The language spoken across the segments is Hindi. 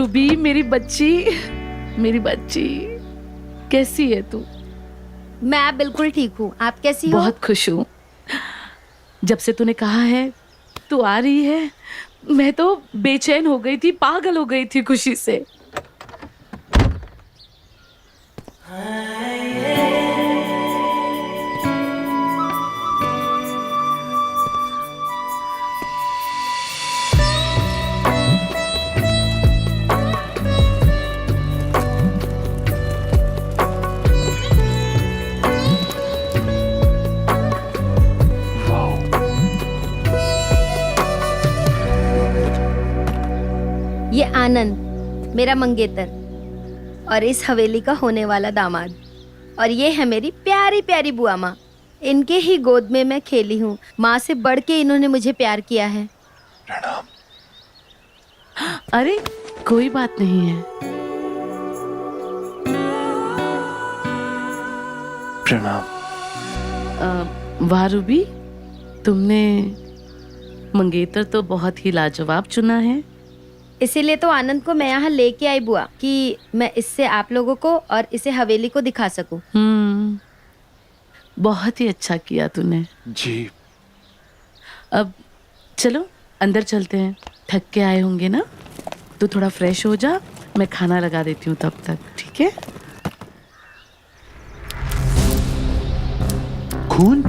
रूबी, मेरी बच्ची, मेरी बच्ची, कैसी है तू? मैं बिल्कुल ठीक हूँ। आप कैसी हो? बहुत खुश हूँ। जब से तूने कहा है तू आ रही है, मैं तो बेचैन हो गई थी, पागल हो गई थी खुशी से। ये आनंद मेरा मंगेतर और इस हवेली का होने वाला दामाद, और ये है मेरी प्यारी प्यारी बुआ माँ। इनके ही गोद में मैं खेली हूँ। माँ से बढ़ के इन्होंने मुझे प्यार किया है। प्रणाम। अरे कोई बात नहीं है। प्रणाम। वाह रूबी, तुमने मंगेतर तो बहुत ही लाजवाब चुना है। इसीलिए तो आनंद को मैं यहाँ लेके आई बुआ, कि मैं इससे आप लोगों को और इसे हवेली को दिखा सकूं। बहुत ही अच्छा किया तूने। जी। अब चलो अंदर चलते हैं, थक के आए होंगे ना। तू थोड़ा फ्रेश हो जा, मैं खाना लगा देती हूँ तब तक, ठीक है? खून?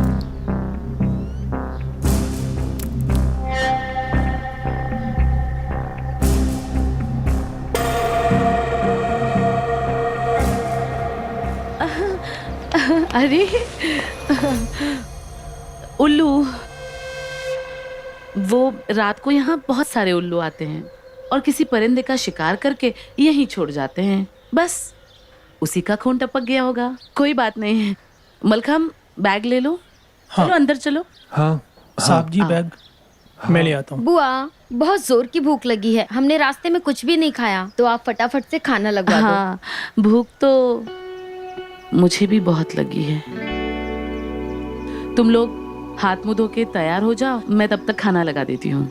अरे उल्लू, वो रात को यहाँ बहुत सारे उल्लू आते हैं और किसी परिंदे का शिकार करके यहीं छोड़ जाते हैं। बस उसी का खून टपक गया होगा। कोई बात नहीं है। मलखम, बैग ले लो। हाँ। चलो अंदर चलो। हाँ। साहब जी बैग मैं ले आता हूँ। बुआ, बहुत जोर की भूख लगी है। हमने रास्ते में कुछ भी नहीं खाया, तो आप फटाफट से खाना लगवा दो। हाँ, भूख तो मुझे भी बहुत लगी है। तुम लोग हाथ मुंह धो के तैयार हो जाओ, मैं तब तक खाना लगा देती हूँ।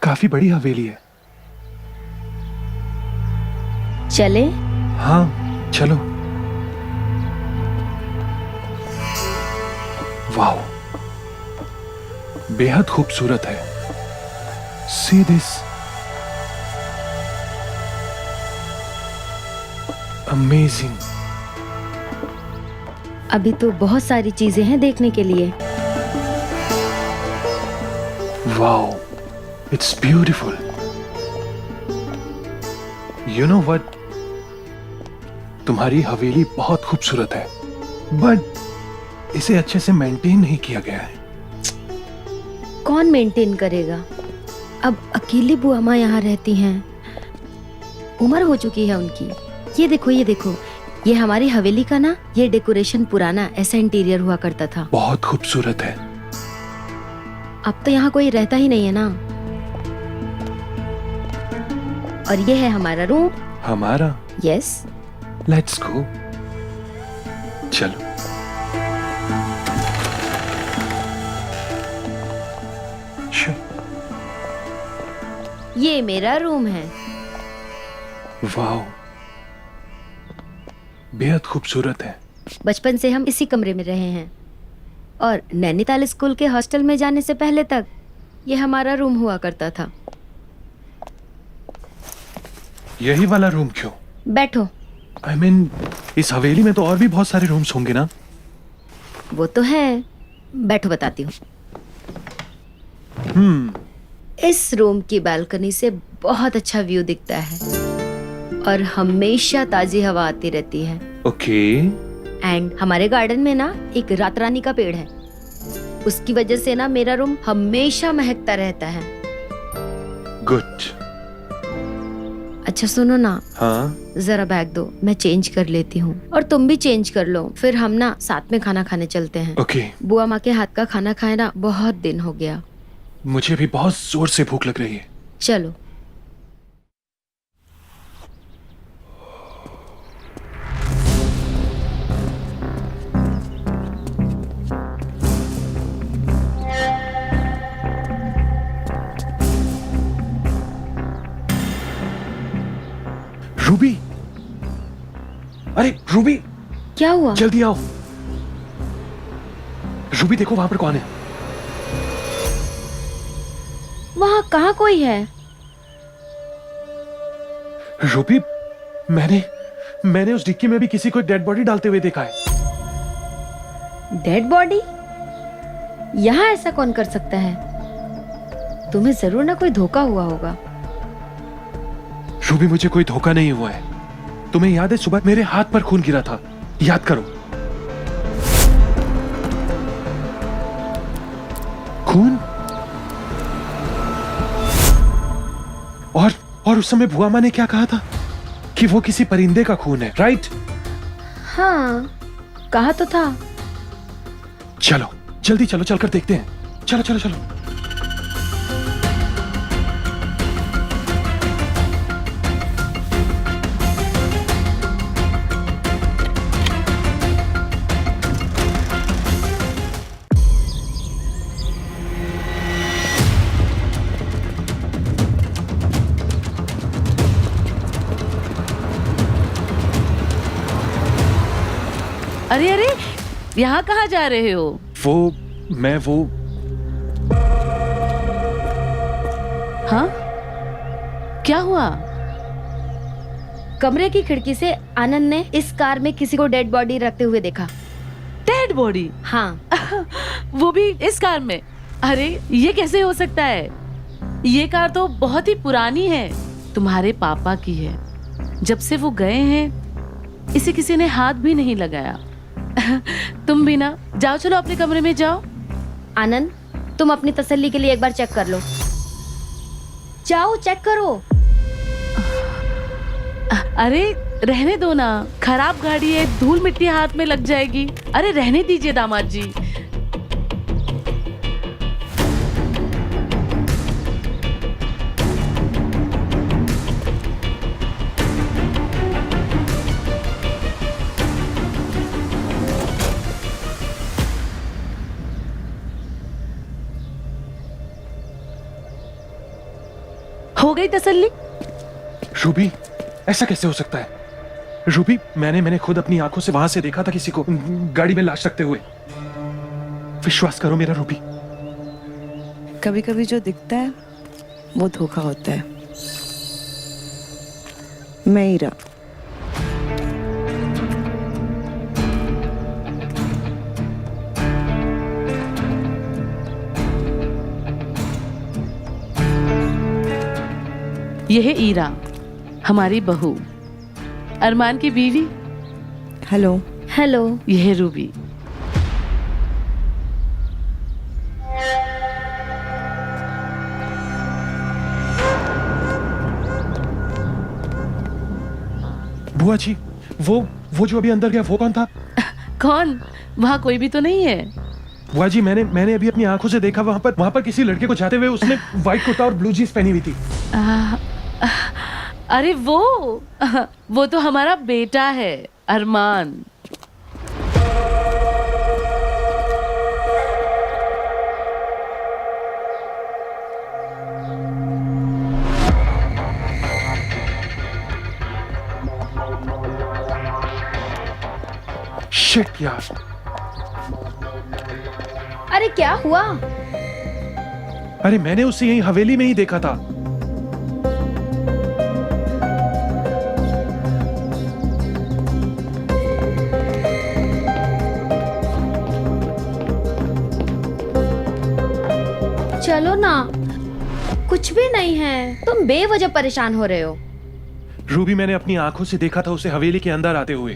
काफी बड़ी हवेली है। चले? हाँ चलो। वाह, बेहद खूबसूरत है। See this. Amazing. अभी तो बहुत सारी चीजें हैं देखने के लिए। Wow, it's beautiful. You know what? तुम्हारी हवेली बहुत खूबसूरत है, बट इसे अच्छे से मेंटेन नहीं किया गया है। कौन मेंटेन करेगा? अब अकेली बुआ माँ यहाँ रहती हैं। उम्र हो चुकी है उनकी। ये देखो, ये देखो, ये हमारी हवेली का ना, ये डेकोरेशन पुराना ऐसा इंटीरियर हुआ करता था। बहुत खूबसूरत है। अब तो यहाँ कोई रहता ही नहीं है ना। और ये है हमारा रूम। हमारा? यस। Let's go. चलो। ये मेरा रूम है। वाह, बेहद खूबसूरत है। बचपन से हम इसी कमरे में रहे हैं, और नैनीताल स्कूल के हॉस्टल में जाने से पहले तक ये हमारा रूम हुआ करता था। यही वाला रूम क्यों? बैठो। I mean, इस हवेली में तो और भी बहुत सारे रूम्स होंगे ना? वो तो है, बैठो बताती हूँ। इस रूम की बालकनी से बहुत अच्छा व्यू दिखता है और हमेशा ताजी हवा आती रहती है। ओके। एंड हमारे गार्डन में ना एक रात रानी का पेड़ है। उसकी वजह से ना मेरा रूम हमेशा महकता रहता है। गुड। अच्छा सुनो ना, हाँ जरा बैग दो, मैं चेंज कर लेती हूँ और तुम भी चेंज कर लो, फिर हम ना साथ में खाना खाने चलते हैं। ओके। बुआ माँ के हाथ का खाना खाए ना बहुत दिन हो गया। मुझे भी बहुत जोर से भूख लग रही है। चलो। रूबी, अरे रूबी, क्या हुआ? जल्दी आओ। रूबी देखो वहां पर कौन है। वहाँ कहाँ कोई है? रूबी, मैंने उस डिक्की में भी किसी को डेड बॉडी डालते हुए देखा है। Dead body? यहाँ ऐसा कौन कर सकता है? तुम्हें जरूर ना कोई धोखा हुआ होगा। रूबी, मुझे कोई धोखा नहीं हुआ है। तुम्हें याद है सुबह मेरे हाथ पर खून गिरा था, याद करो। खून? और उस समय बुआ माँ ने क्या कहा था कि वो किसी परिंदे का खून है, राइट? हाँ, कहा तो था। चलो जल्दी चलो, चलकर देखते हैं। चलो चलो चलो। अरे अरे, यहाँ कहाँ जा रहे हो? वो हाँ, क्या हुआ? कमरे की खिड़की से आनंद ने इस कार में किसी को डेड बॉडी रखते हुए देखा। Dead body? हाँ। वो भी इस कार में? अरे ये कैसे हो सकता है? ये कार तो बहुत ही पुरानी है, तुम्हारे पापा की है। जब से वो गए हैं इसे किसी ने हाथ भी नहीं लगाया। तुम भी ना जाओ, चलो अपने कमरे में जाओ। आनंद, तुम अपनी तसल्ली के लिए एक बार चेक कर लो। जाओ चेक करो। अरे रहने दो ना, खराब गाड़ी है, धूल मिट्टी हाथ में लग जाएगी। अरे रहने दीजिए दामाद जी। हो गई तसल्ली? रूबी, ऐसा कैसे हो सकता है? रूबी, मैंने खुद अपनी आंखों से वहां से देखा था किसी को गाड़ी में लाश रखते हुए। विश्वास करो मेरा रूबी। कभी कभी जो दिखता है वो धोखा होता है। मैं ईरा। यह है ईरा, हमारी बहू, अरमान की बीवी। हेलो। हेलो। यह है रूबी। बुआ जी, वो जो अभी अंदर गया वो कौन था? कौन? वहाँ कोई भी तो नहीं है। बुआ जी, मैंने अभी अपनी आंखों से देखा, वहां पर किसी लड़के को जाते हुए उसने व्हाइट कुर्ता और ब्लू जींस पहनी हुई थी। अरे वो तो हमारा बेटा है, अरमान। शिट यार। अरे क्या हुआ? अरे मैंने उसे यही हवेली में ही देखा था। चलो ना, कुछ भी नहीं है, तुम बेवजह परेशान हो रहे हो। रूबी, मैंने अपनी आंखों से देखा था उसे हवेली के अंदर आते हुए।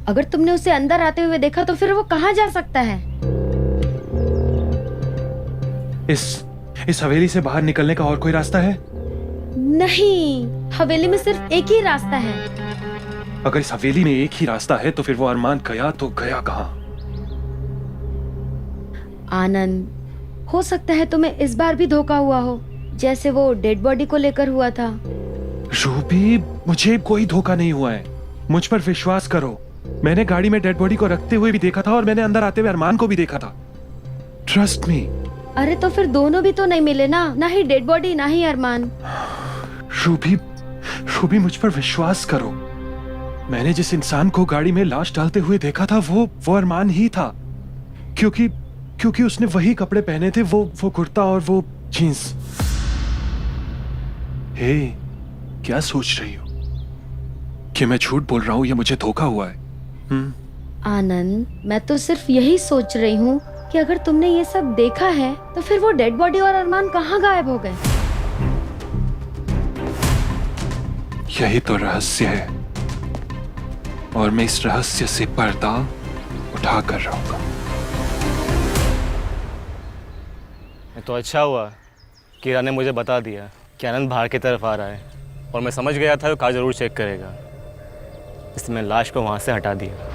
अगर तुमने उसे अंदर आते हुए देखा तो फिर वो कहाँ जा सकता है? इस हवेली से बाहर निकलने का और कोई रास्ता है? नहीं, हवेली में सिर्फ एक ही रास्ता है। अगर इस हवेली में एक ही रास्ता है तो फिर वो अरमान गया तो गया कहाँ? आनंद, हो सकता है तुम्हें इस बार भी धोखा हुआ हो, जैसे वो डेड बॉडी को लेकर हुआ था। रूबी, मुझे कोई धोखा नहीं हुआ है, मुझ पर विश्वास करो। मैंने गाड़ी में डेड बॉडी को रखते हुए भी देखा था और मैंने अंदर आते हुए अरमान को भी देखा था। Trust me. अरे तो फिर दोनों भी तो नहीं मिले ना, ना ही डेड बॉडी ना ही अरमान। रूबी, मुझ पर विश्वास करो। मैंने जिस इंसान को गाड़ी में लाश डालते हुए देखा था वो अरमान ही था, क्योंकि उसने वही कपड़े पहने थे, वो कुर्ता और वो जीन्स। हे, क्या सोच रही हो कि मैं झूठ बोल रहा हूं या मुझे धोखा हुआ है? आनंद, मैं तो सिर्फ यही सोच रही हूँ कि अगर तुमने ये सब देखा है तो फिर वो डेड बॉडी और अरमान कहाँ गायब हो गए? यही तो रहस्य है और मैं इस रहस्य से पर्दा उठा कर रहूंगा। तो अच्छा हुआ किरा ने मुझे बता दिया कि आनंद बाहर की तरफ आ रहा है, और मैं समझ गया था वो कार जरूर चेक करेगा, इसलिए मैं लाश को वहाँ से हटा दिया।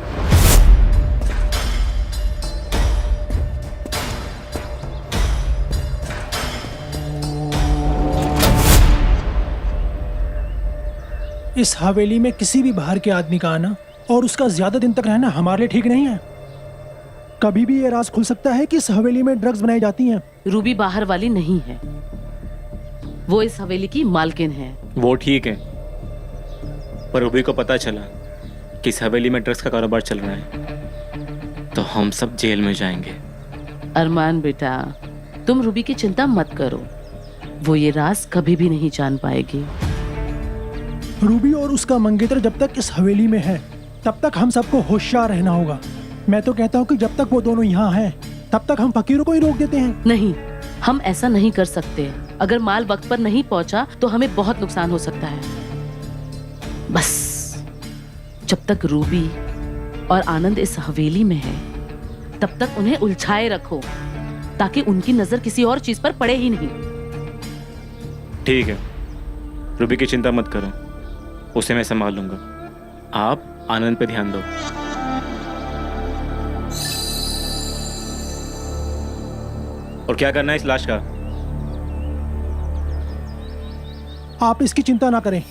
इस हवेली में किसी भी बाहर के आदमी का आना और उसका ज्यादा दिन तक रहना हमारे लिए ठीक नहीं है। कभी भी ये राज खुल सकता है कि इस हवेली में ड्रग्स बनाई जाती हैं। रूबी बाहर वाली नहीं है, वो इस हवेली की मालकिन है। वो ठीक है, पर रूबी को पता चला कि इस हवेली में ड्रग्स का कारोबार चल रहा है तो हम सब जेल में जाएंगे। अरमान बेटा, तुम रूबी की चिंता मत करो, वो ये राज कभी भी नहीं जान पाएगी। रूबी और उसका मंगेतर जब तक इस हवेली में है तब तक हम सबको होशियार रहना होगा। मैं तो कहता हूँ कि जब तक वो दोनों यहाँ हैं तब तक हम फकीरों को ही रोक देते हैं। नहीं, हम ऐसा नहीं कर सकते। अगर माल वक्त पर नहीं पहुंचा तो हमें बहुत नुकसान हो सकता है। बस जब तक रूबी और आनंद इस हवेली में है तब तक उन्हें उलझाए रखो, ताकि उनकी नजर किसी और चीज पर पड़े ही नहीं। ठीक है, रूबी की चिंता मत करो, उसे मैं संभाल लूंगा। आप आनंद पे ध्यान दो। और क्या करना है इस लाश का? आप इसकी चिंता ना करें,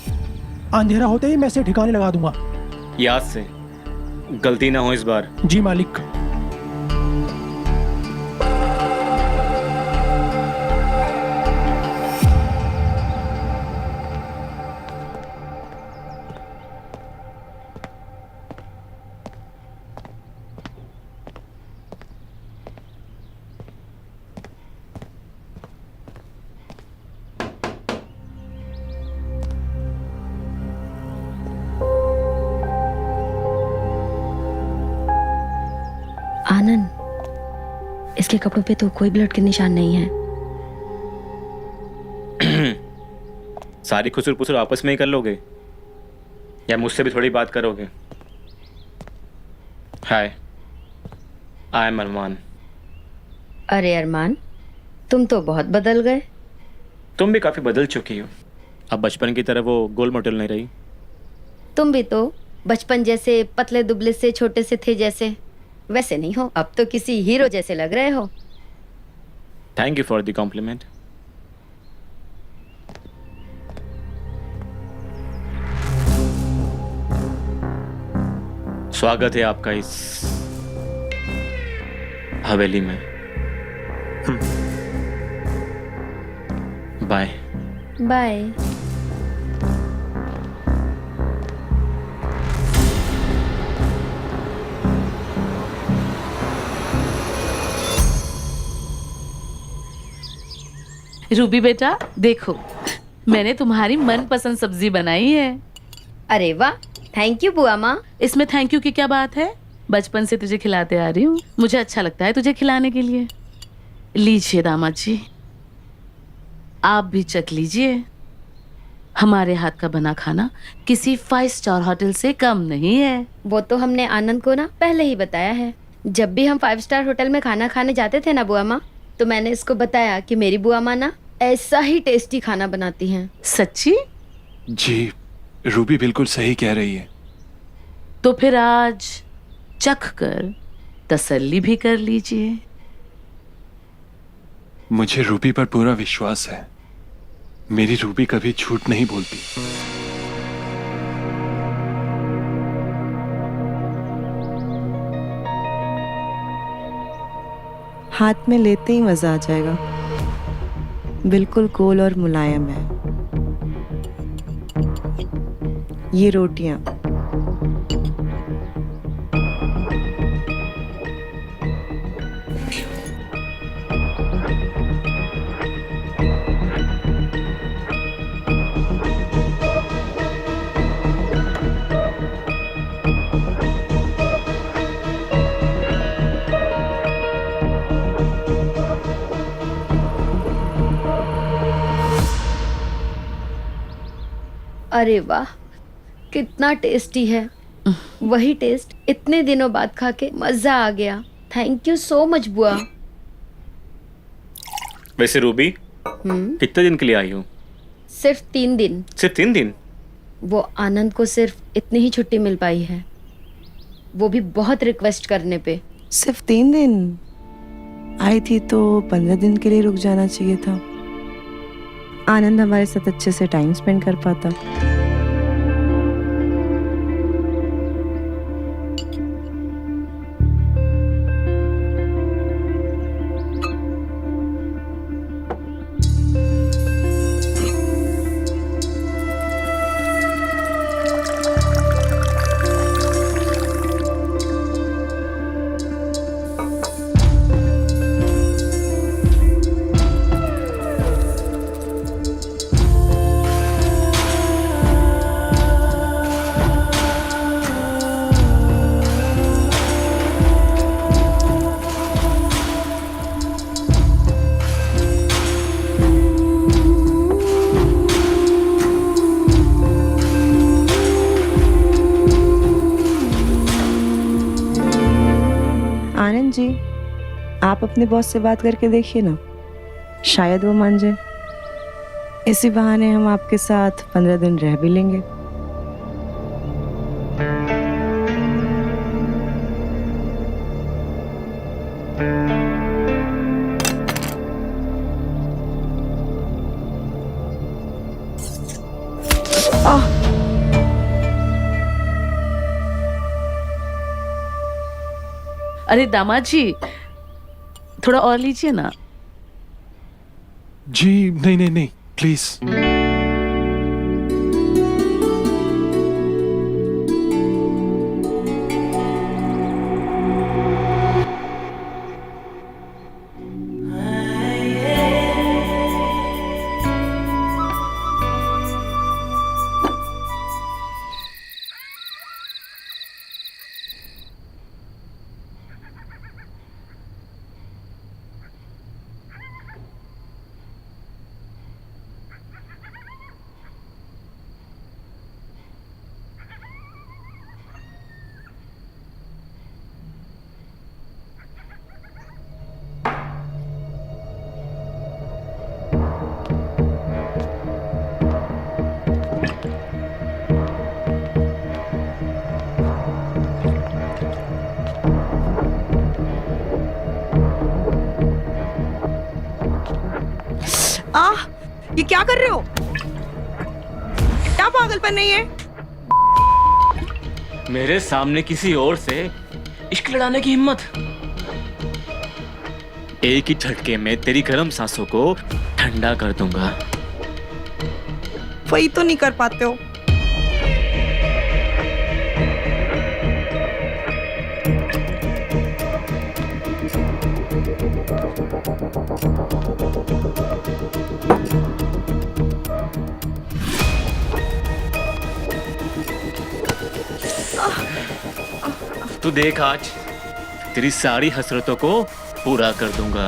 अंधेरा होते ही मैं इसे ठिकाने लगा दूंगा। याद से गलती ना हो इस बार। जी मालिक। आनंद, इसके कपड़ों पे तो कोई ब्लड के निशान नहीं है। सारी खुसुर पुसुर आपस में ही कर लोगे या मुझसे भी थोड़ी बात करोगे? हाय, आई एम अरमान। अरे अरमान, तुम तो बहुत बदल गए। तुम भी काफी बदल चुकी हो, अब बचपन की तरह वो गोल मोटल नहीं रही। तुम भी तो बचपन जैसे पतले दुबले से छोटे से थे जैसे वैसे नहीं हो, अब तो किसी हीरो जैसे लग रहे हो। Thank you for the compliment. स्वागत है आपका इस हवेली में। Bye bye. रूबी बेटा, देखो मैंने तुम्हारी मनपसंद सब्जी बनाई है। अरे वाह, थैंक यू बुआ माँ। इसमें थैंक यू की क्या बात है? बचपन से तुझे खिलाते आ रही हूँ, मुझे अच्छा लगता है तुझे खिलाने के लिए। लीजिए दामाद जी, आप भी चख लीजिए। हमारे हाथ का बना खाना किसी 5 स्टार होटल से कम नहीं है। वो तो हमने आनंद को ना पहले ही बताया है। जब भी हम 5 स्टार होटल में खाना खाने जाते थे ना बुआ माँ, तो मैंने इसको बताया कि मेरी बुआ माँ ना ऐसा ही टेस्टी खाना बनाती हैं। सच्ची? जी, रूबी बिल्कुल सही कह रही है। तो फिर आज चख कर तसल्ली भी कर लीजिए। मुझे रूबी पर पूरा विश्वास है। मेरी रूबी कभी झूठ नहीं बोलती। हाथ में लेते ही मजा आ जाएगा। बिल्कुल गोल और मुलायम है। ये रोटियां अरे वाह, कितना टेस्टी है। वही टेस्ट इतने दिनों बाद खा के मजा आ गया। थैंक यू सो मच बुआ। वैसे रूबी, कितने दिन के लिए आई हो? सिर्फ 3 दिन। सिर्फ 3 दिन? वो आनंद को सिर्फ इतनी ही छुट्टी मिल पाई है, वो भी बहुत रिक्वेस्ट करने पे। सिर्फ 3 दिन? आई थी तो 15 दिन के लिए रुक जाना चाहिए था। आनंद हमारे साथ अच्छे से टाइम स्पेंड कर पाता। आनंद जी, आप अपने बॉस से बात करके देखिए ना, शायद वो मान जाए। इसी बहाने हम आपके साथ 15 दिन रह भी लेंगे। अरे दामाद जी, थोड़ा और लीजिए ना। जी नहीं नहीं नहीं, प्लीज। ये क्या कर रहे हो? क्या पागलपन नहीं है? मेरे सामने किसी और से इश्क लड़ाने की हिम्मत? एक ही झटके में तेरी गर्म सांसों को ठंडा कर दूंगा। वही तो नहीं कर पाते हो। तू देख, आज तेरी सारी हसरतों को पूरा कर दूंगा।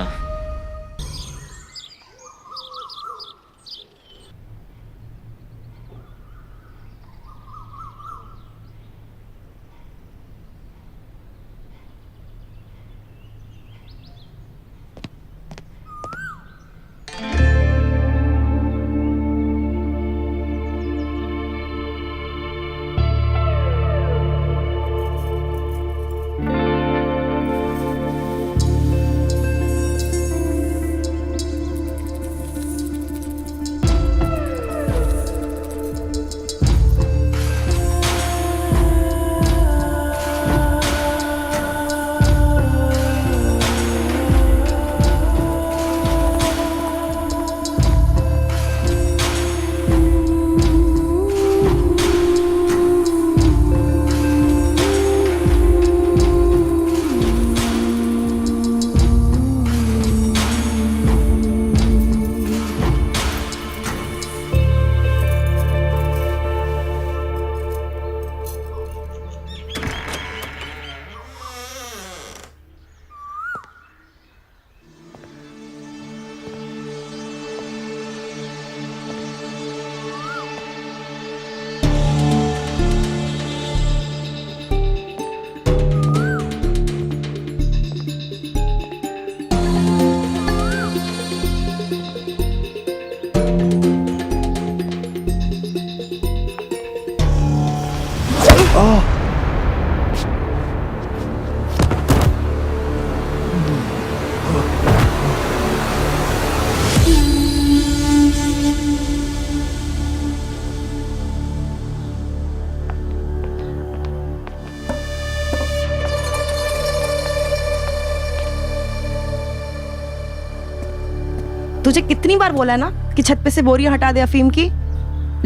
तुझे कितनी बार बोला है ना कि छत पे से बोरियां हटा दे अफीम की,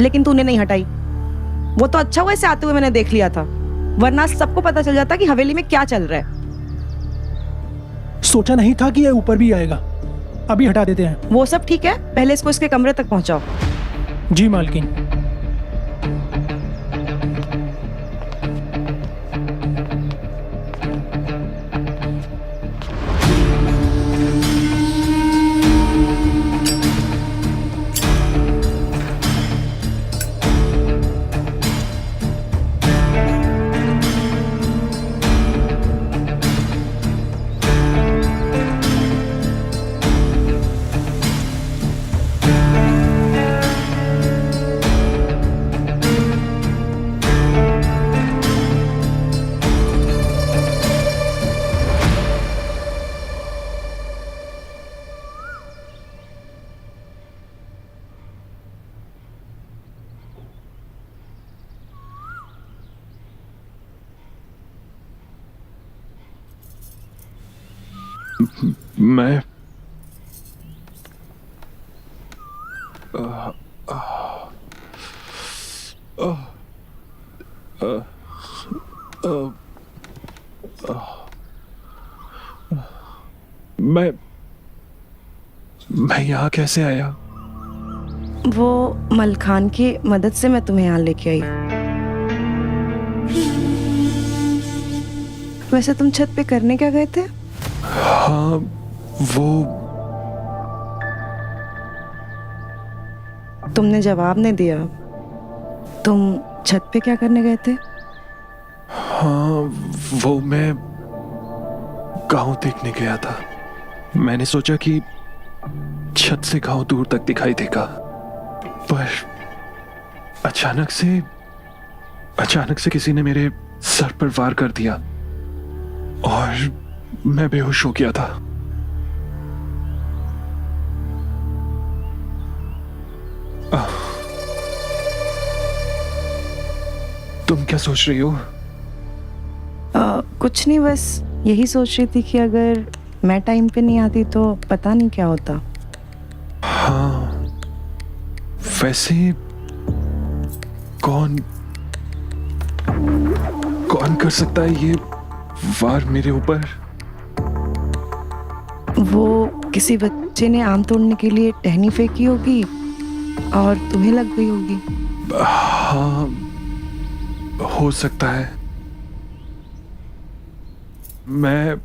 लेकिन तूने नहीं हटाई। वो तो अच्छा हुआ इसे आते हुए मैंने देख लिया था, वरना सबको पता चल जाता कि हवेली में क्या चल रहा है। सोचा नहीं था कि ये ऊपर भी आएगा। अभी हटा देते हैं। वो सब ठीक है, पहले इसको इसके कमरे तक पहुंचाओ। जी मालकिन। मैं मैं यहाँ कैसे आया? वो मलखान की मदद से मैं तुम्हें यहाँ लेके आई। वैसे तुम छत पे करने क्या गए थे? हाँ, वो तुमने जवाब नहीं दिया। तुम छत पे क्या करने गए थे? हाँ, वो मैं गांव देखने गया था। मैंने सोचा कि छत से गांव दूर तक दिखाई देगा, पर अचानक से किसी ने मेरे सर पर वार कर दिया और मैं बेहोश हो गया था। तुम क्या सोच रही हो? कुछ नहीं, बस यही सोच रही थी कि अगर मैं टाइम पे नहीं आती तो पता नहीं क्या होता। हाँ, वैसे कौन कर सकता है ये वार मेरे ऊपर? वो किसी बच्चे ने आम तोड़ने के लिए टहनी फेंकी होगी और तुम्हें लग गई होगी। हाँ, हो सकता है। मैं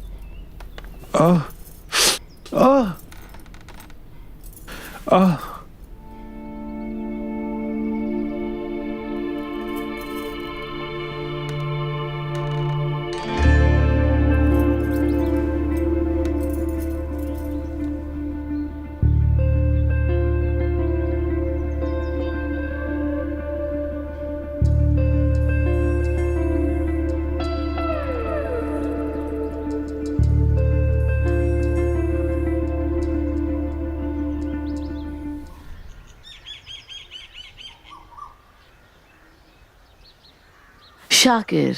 शाकिर,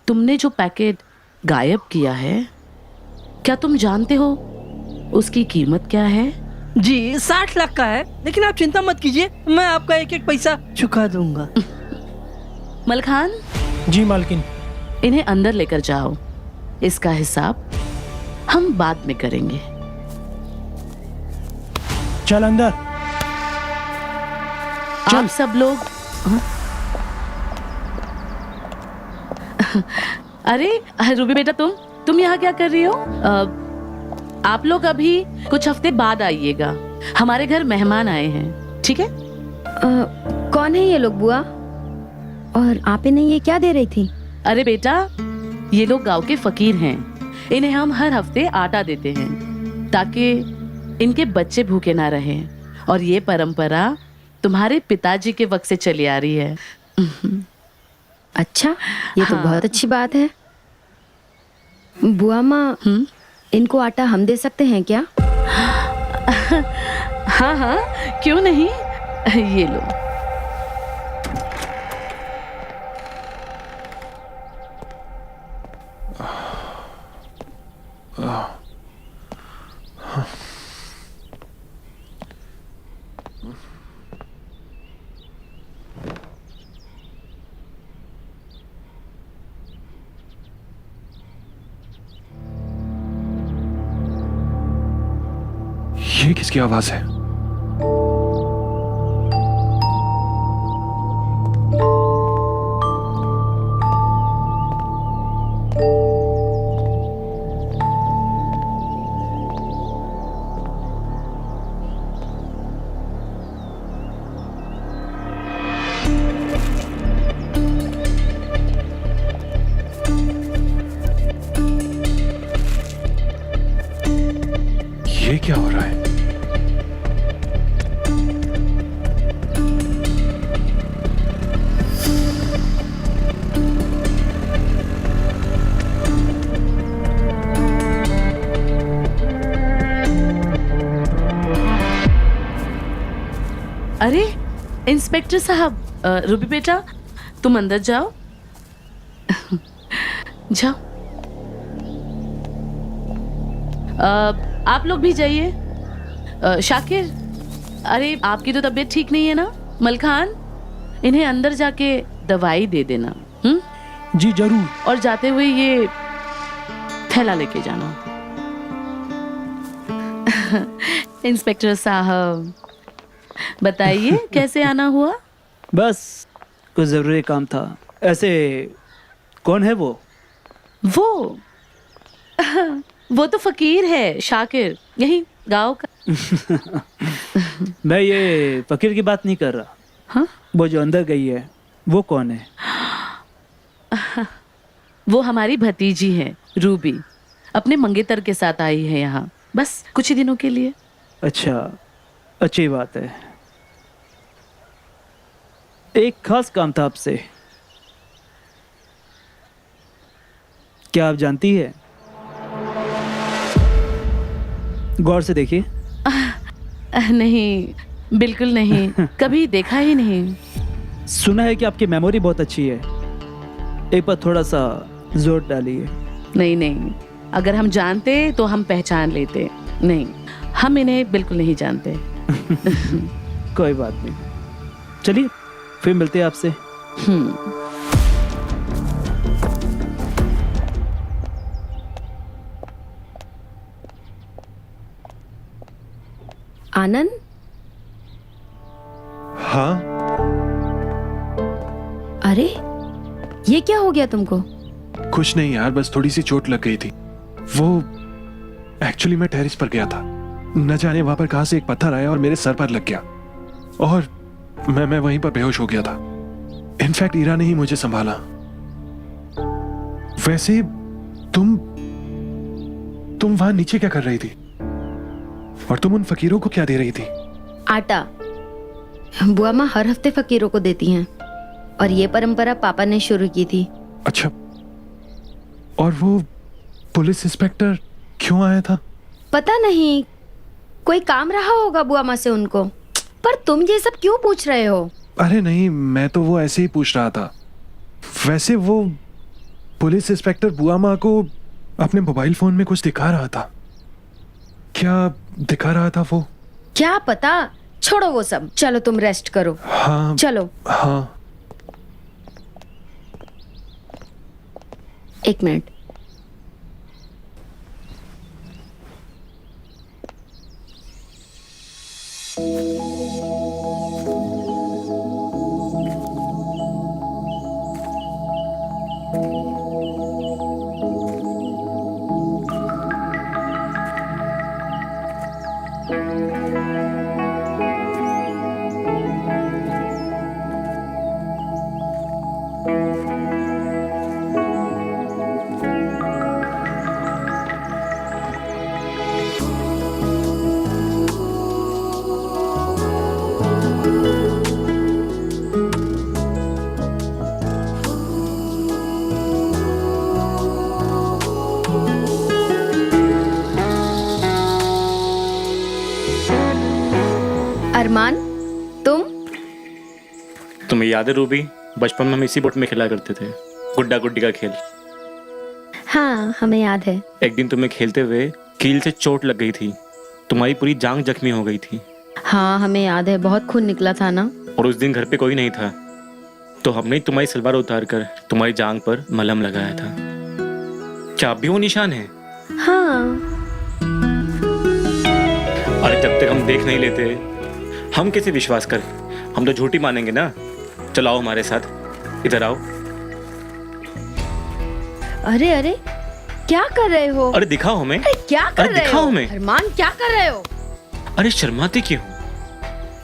तुमने जो पैकेट गायब किया है, क्या तुम जानते हो उसकी कीमत क्या है? जी 60 लाख का है, लेकिन आप चिंता मत कीजिए, मैं आपका एक एक पैसा चुका दूंगा। मलखान, जी मालकिन। इन्हें अंदर लेकर जाओ, इसका हिसाब हम बाद में करेंगे। चल अंदर। आप सब लोग अरे रूबी बेटा, तुम यहाँ क्या कर रही हो? आप लोग अभी कुछ हफ्ते बाद आइएगा, हमारे घर मेहमान आए हैं, ठीक है? कौन है ये लोग बुआ? और आप इन्हें ये क्या दे रही थी? अरे बेटा, ये लोग गांव के फकीर हैं। इन्हें हम हर हफ्ते आटा देते हैं ताकि इनके बच्चे भूखे ना रहें, और ये परंपरा तुम्हारे पिताजी के वक्त से चली आ रही है। अच्छा, ये तो हाँ। बहुत अच्छी बात है। बुआ माँ, इनको आटा हम दे सकते हैं क्या? हाँ हाँ, क्यों नहीं, ये लो। ये किसकी आवाज है? ये क्या हो रहा है? अरे इंस्पेक्टर साहब, रूबी बेटा तुम अंदर जाओ। जाओ। आप लोग भी जाइए। शाकिर, अरे आपकी तो तबीयत ठीक नहीं है ना? मलखान, इन्हें अंदर जाके दवाई दे देना। जी जरूर। और जाते हुए ये थैला लेके जाना। इंस्पेक्टर साहब बताइए कैसे आना हुआ? बस कुछ ज़रूरी काम था। ऐसे कौन है वो? वो तो फकीर है, शाकिर, यही गांव का। मैं ये फकीर की बात नहीं कर रहा। हाँ? वो जो अंदर गई है वो कौन है? वो हमारी भतीजी है रूबी, अपने मंगेतर के साथ आई है यहाँ, बस कुछ ही दिनों के लिए। अच्छा, अच्छी बात है। एक खास काम था आपसे। क्या आप जानती है? गौर से देखिए। नहीं, बिल्कुल नहीं, कभी देखा ही नहीं। सुना है कि आपकी मेमोरी बहुत अच्छी है। एक बार थोड़ा सा जोर डालिए। नहीं नहीं, अगर हम जानते तो हम पहचान लेते। नहीं, हम इन्हें बिल्कुल नहीं जानते। कोई बात नहीं, चलिए फिर मिलते हैं आपसे। आनंद, हाँ? अरे ये क्या हो गया तुमको? कुछ नहीं यार, बस थोड़ी सी चोट लग गई थी। वो एक्चुअली मैं टेरेस पर गया था, न जाने वहां पर कहां से एक पत्थर आया और मेरे सर पर लग गया और मैं वहीं पर बेहोश हो गया था। इनफैक्ट ईरा ने ही मुझे संभाला। वैसे तुम वहां नीचे क्या कर रही थी? और तुम उन फकीरों को क्या दे रही थी? आटा। बुआ माँ हर हफ्ते फकीरों को देती हैं और ये परंपरा पापा ने शुरू की थी। अच्छा, और वो पुलिस इंस्पेक्टर क्यों आया था? पता नहीं, कोई काम रहा होगा बुआ माँ से उनको। पर तुम ये सब क्यों पूछ रहे हो? अरे नहीं, मैं तो वो ऐसे ही पूछ रहा था। वैसे वो पुलिस इंस्पेक्टर बुआ माँ को अपने मोबाइल फोन में कुछ दिखा रहा था। क्या दिखा रहा था वो? क्या पता, छोड़ो वो सब, चलो तुम रेस्ट करो। हाँ चलो। हाँ। एक मिनट। अरमान, तुम्हें याद है रूबी, बचपन में हम इसी बोट में खेला करते थे, गुड्डा गुड्डी का खेल। हाँ हमें याद है। एक दिन तुम्हें खेलते हुए कील से चोट लग गई थी, तुम्हारी पूरी जांग जख्मी हो गई थी। हाँ हमें याद है, बहुत खून निकला था ना। और उस दिन घर पे कोई नहीं था, तो हमने ही तुम्हारी सलवार उतार कर तुम्हारी जांग पर मलहम लगाया था। क्या अब भी वो निशान है? हाँ। अरे जब तक हम देख नहीं लेते हम कैसे विश्वास कर? हम तो झूठी मानेंगे ना। चलो आओ हमारे साथ, इधर आओ। अरे अरे क्या कर रहे हो? अरे दिखाओ हमें। अरे क्या कर अरे रहे दिखाओ हो हमें। अरमान, क्या कर रहे हो? अरे शर्माते क्यों?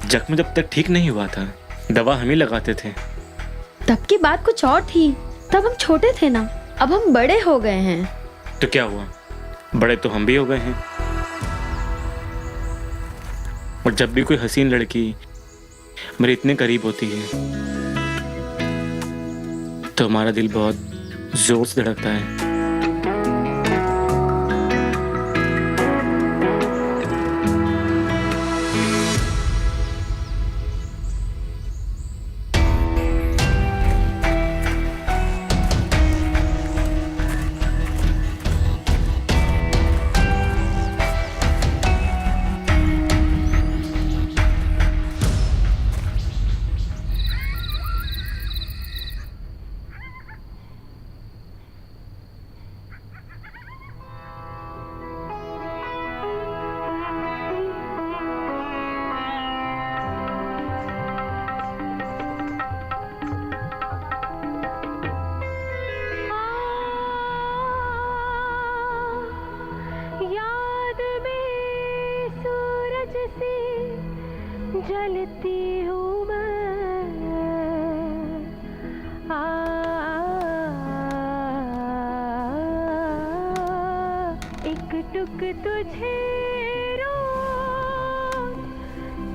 जख्म जब तक ठीक नहीं हुआ था दवा हम ही लगाते थे। तब की बात कुछ और थी, तब हम छोटे थे ना, अब हम बड़े हो गए हैं। तो क्या हुआ, बड़े तो हम भी हो गए हैं। और जब भी कोई हसीन लड़की मेरे इतने करीब होती है तो हमारा दिल बहुत जोर से धड़कता है। याद में सूरज सी जलती हूँ मैं, एक टुक तुझे रोज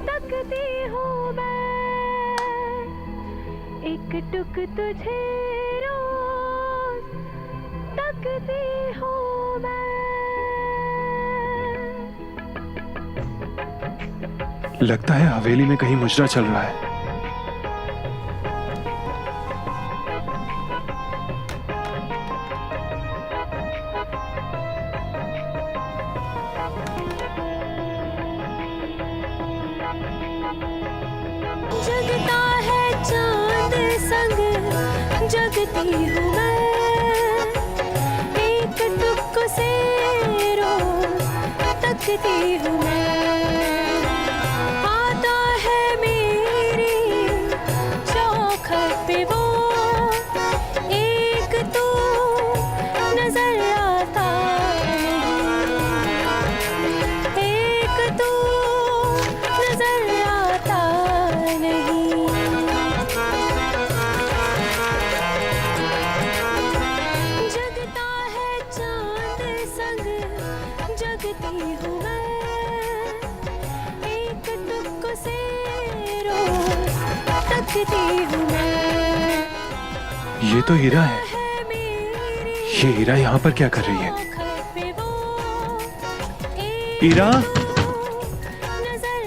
तकती हूँ मैं, एक टुक तुझे रोज तकती हूँ मैं। लगता है हवेली में कहीं मुजरा चल रहा है। जगता है चांद संग जगती हूँ मैं, एक टुक से रोज तकती हूँ मैं। आता है मेरी चौखट पे वो, एक तू नजर आता नहीं, एक तू नजर आता नहीं। जगता है चांद संग जगती हूँ मैं, एक टुक से रोज तकती हूँ मैं। ये तो हीरा है। ये हीरा यहाँ पर क्या कर रही है? हीरा,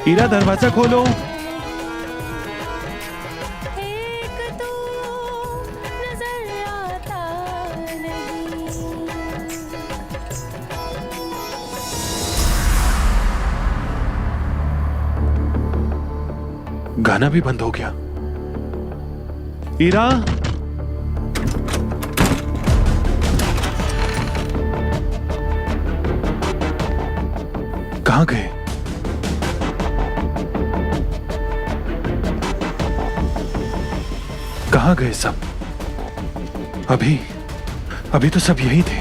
हीरा दरवाजा खोलो। एक तू नजर आता नहीं। गाना भी बंद हो गया। हीरा, कहाँ गए? कहाँ गए सब? अभी तो सब यही थे।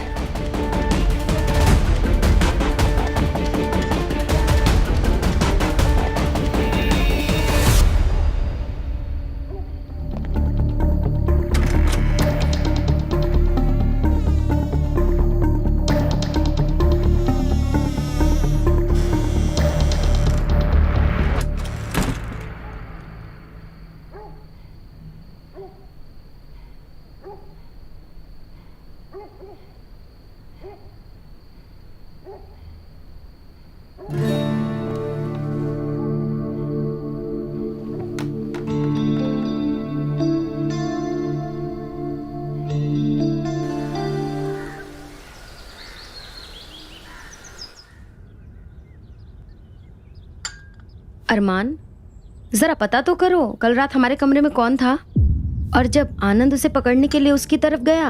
अरमान, जरा पता तो करो कल रात हमारे कमरे में कौन था। और जब आनंद उसे पकड़ने के लिए उसकी तरफ गया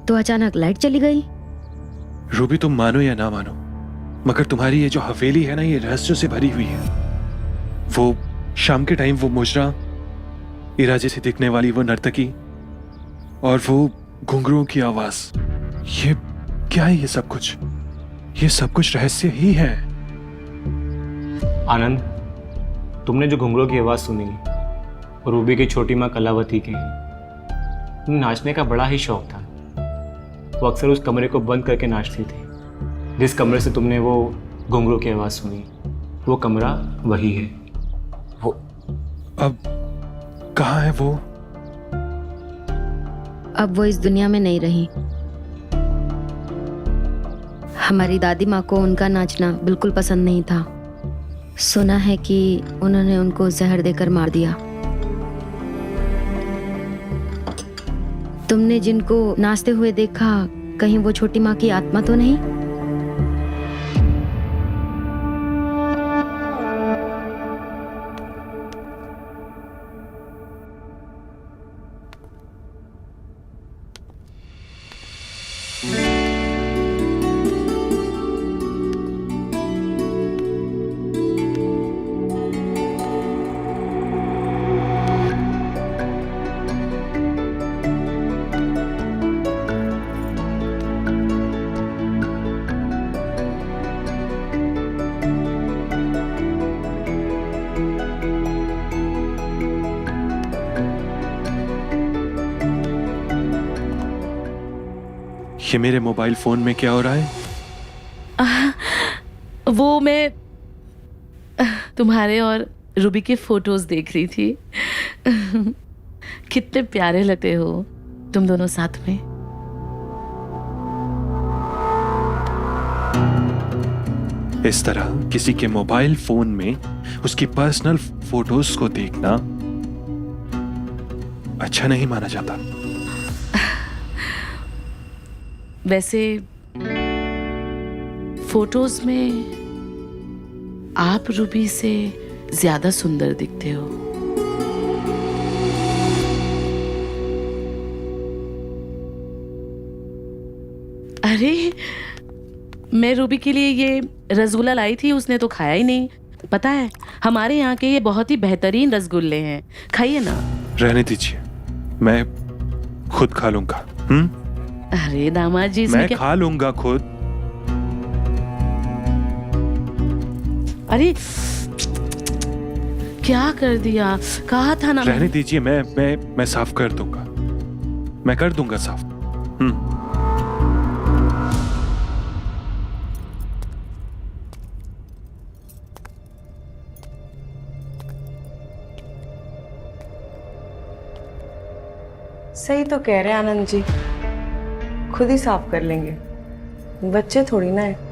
तो अचानक लाइट चली गई। रूबी, तुम मानो या ना मानो, मगर तुम्हारी ये जो हवेली है ना, ये रहस्यों से भरी हुई है। वो शाम के टाइम वो मुजरा, इरा जैसी दिखने वाली वो नर्तकी, और वो घुंघरुओं की आवाज, ये क्या है? ये सब कुछ रहस्य ही है। आनंद, तुमने जो घुंघरों की आवाज़ सुनी, रूबी की छोटी माँ कलावती की, नाचने का बड़ा ही शौक था। वो अक्सर उस कमरे को बंद करके नाचती थी जिस कमरे से तुमने वो घुंघरों की आवाज़ सुनी। वो कमरा वही है। वो अब कहाँ है वो? अब वो इस दुनिया में नहीं रही। हमारी दादी माँ को उनका नाचना बिल्कुल पसंद नहीं था। सुना है कि उन्होंने उनको जहर देकर मार दिया। तुमने जिनको नाचते हुए देखा, कहीं वो छोटी माँ की आत्मा तो नहीं? ये मेरे मोबाइल फोन में क्या हो रहा है? वो मैं तुम्हारे और रूबी के फोटोज देख रही थी। कितने प्यारे लगते हो तुम दोनों साथ में। इस तरह किसी के मोबाइल फोन में उसकी पर्सनल फोटोज को देखना अच्छा नहीं माना जाता। वैसे फोटोज में आप रूबी से ज्यादा सुंदर दिखते हो। अरे, मैं रूबी के लिए ये रसगुल्ला लाई थी, उसने तो खाया ही नहीं। पता है, हमारे यहाँ के ये बहुत ही बेहतरीन रसगुल्ले हैं, खाइए ना। रहने दीजिए, मैं खुद खा लूंगा। अरे दामाद जी, मैं खा लूंगा खुद। अरे क्या कर दिया, कहा था ना। रहने दीजिए, मैं साफ कर दूंगा, मैं कर दूंगा साफ। सही तो कह रहे हैं आनंद जी, खुद ही साफ कर लेंगे, बच्चे थोड़ी ना है।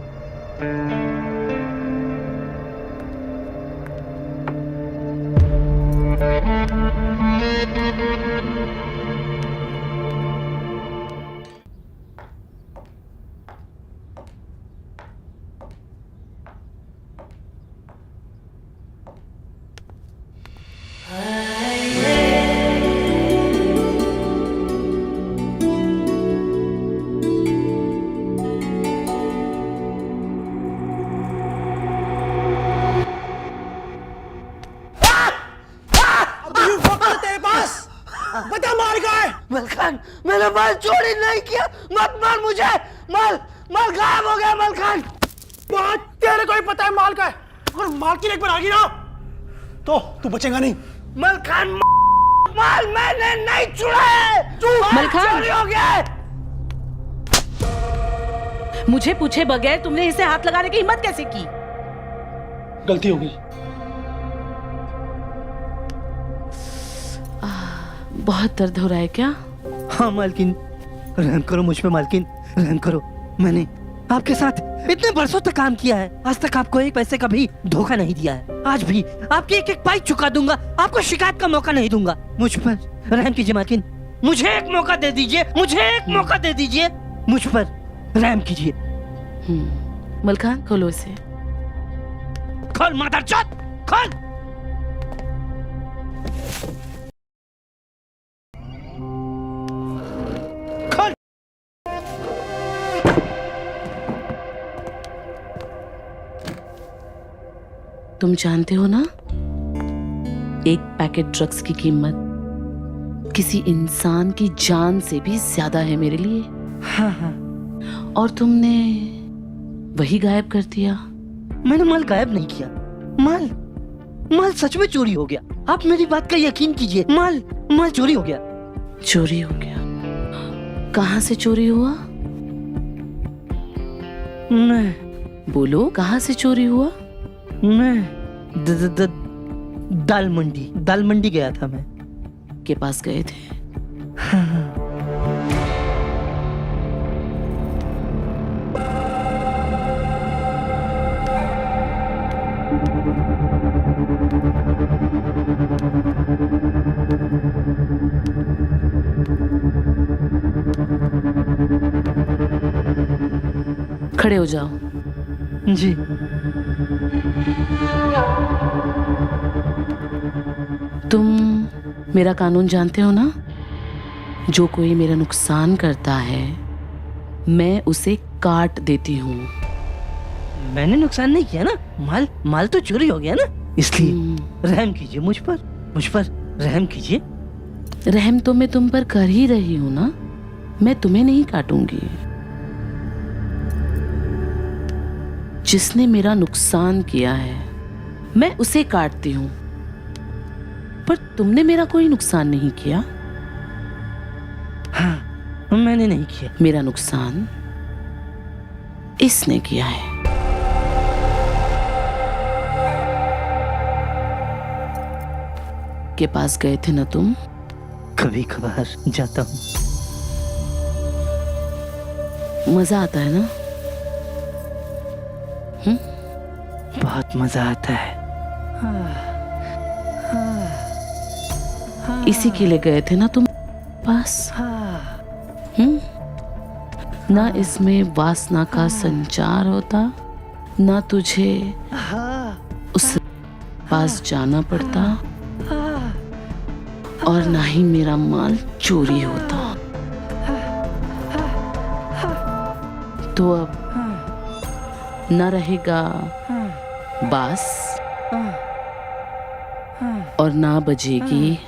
बता मार का है? मलखान, मैंने माल चोरी नहीं किया, मत मार मुझे। माल माल गायब हो गया मलखान। बात तेरे को ही पता है माल का है, और माल की एक बार आ गई ना तो तू बचेगा नहीं। मलखान, माल मैंने नहीं चुरा है, मलखान चोरी हो गया है। मुझे पूछे बगैर तुमने इसे हाथ लगाने की हिम्मत कैसे की? गलती हो गई। बहुत दर्द हो रहा है क्या? हाँ मालकिन, रहम करो मुझ पे मालकिन, रहम करो। मैंने आपके साथ इतने बरसों तक काम किया है, आज तक आपको एक पैसे का भी धोखा नहीं दिया है। आज भी आपकी एक एक पाई चुका दूंगा, आपको शिकायत का मौका नहीं दूंगा। मुझ पर रहम कीजिए मालकिन, मुझे एक मौका दे दीजिए, मुझे एक मौका दे दीजिए, मुझ पर रहम कीजिए। मलखान, खोलो इसे। खोल मादरचोद, खोल। तुम जानते हो ना, एक पैकेट ड्रग्स की कीमत किसी इंसान की जान से भी ज्यादा है मेरे लिए। हाँ हाँ। और तुमने वही गायब कर दिया। मैंने माल गायब नहीं किया। माल सच में चोरी हो गया। आप मेरी बात का यकीन कीजिए। माल चोरी हो गया। चोरी हो गया? कहाँ से चोरी हुआ? मैं बोलो, कहाँ से चोरी हुआ? दाल मंडी गया था मैं। के पास गए थे? खड़े हो जाओ। जी। तुम मेरा कानून जानते हो ना? जो कोई मेरा नुकसान करता है मैं उसे काट देती हूँ। मैंने नुकसान नहीं किया ना। माल तो चोरी हो गया ना, इसलिए रहम कीजिए मुझ पर रहम कीजिए। रहम तो मैं तुम पर कर ही रही हूँ ना। मैं तुम्हें नहीं काटूंगी। जिसने मेरा नुकसान किया है मैं उसे काटती हूँ, पर तुमने मेरा कोई नुकसान नहीं किया। हाँ, मैंने नहीं किया। मेरा नुकसान इसने किया है। के पास गए थे ना तुम? कभी कभार जाता हूँ। मजा आता है ना? बहुत मजा आता है। इसी के लिए गए थे ना तुम पास? ना इसमें वासना का संचार होता, ना तुझे उस पास जाना पड़ता, और ना ही मेरा माल चोरी होता। तो अब न रहेगा बास और ना बजेगी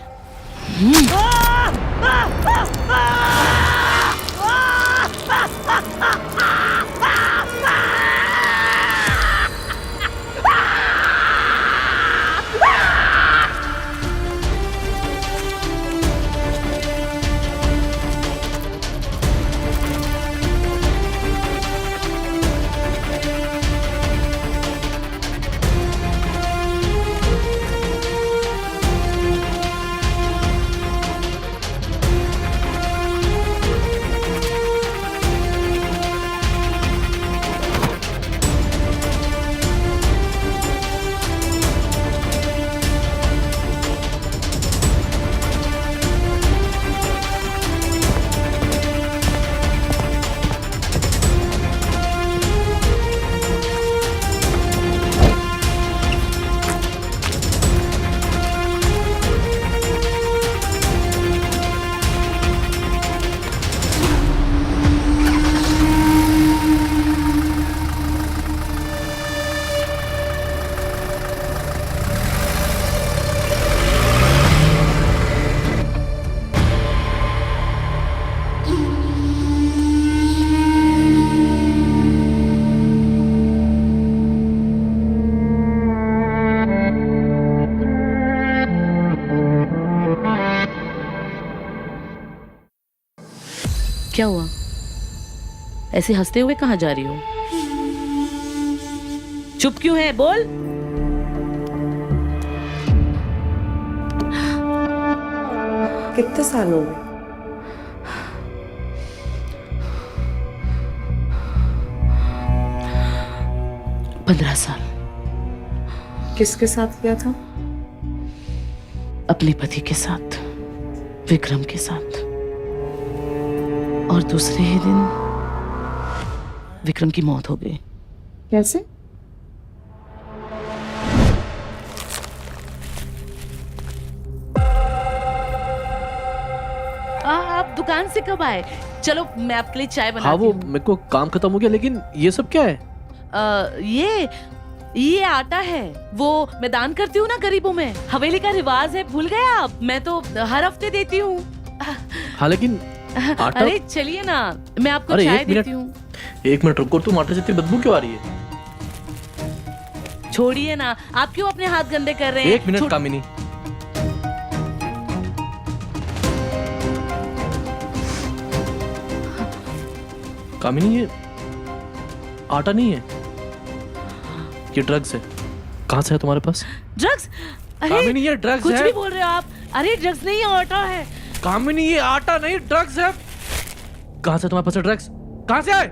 क्या हुआ? ऐसे हंसते हुए कहाँ जा रही हो? चुप क्यों है? बोल। कितने साल हो गए? पंद्रह साल। किसके साथ किया था? अपने पति के साथ, विक्रम के साथ। और दूसरे ही दिन विक्रम की मौत हो गई। कैसे? आप दुकान से कब आए? चलो मैं आपके लिए चाय बनाती हाँ, वो हूँ। मेरे को काम खत्म हो गया, लेकिन ये सब क्या है? ये ये आटा है, वो मैं दान करती हूँ ना गरीबों में। हवेली का रिवाज है, भूल गए आप? मैं तो हर हफ्ते देती हूँ। हाँ लेकिन आटा। अरे चलिए ना, मैं आपको अरे, चाय एक मिनट। देती हूँ। 1 मिनट रुको, तुम आटे से इतनी बदबू क्यों आ रही है? छोड़िए ना, आप क्यों अपने हाथ गंदे कर रहे हैं? 1 मिनट कामिनी। कामिनी, ये आटा नहीं है, ये ड्रग्स है। कहाँ से है तुम्हारे पास? ड्रग्स? कामिनी, ये ड्रग्स कुछ है। भी बोल रहे हो आप? अरे ड्रग्स नहीं है, आटा है। कामिनी, ये आटा नहीं ड्रग्स है। कहाँ से तुम्हारे पास ड्रग्स? कहाँ से आए?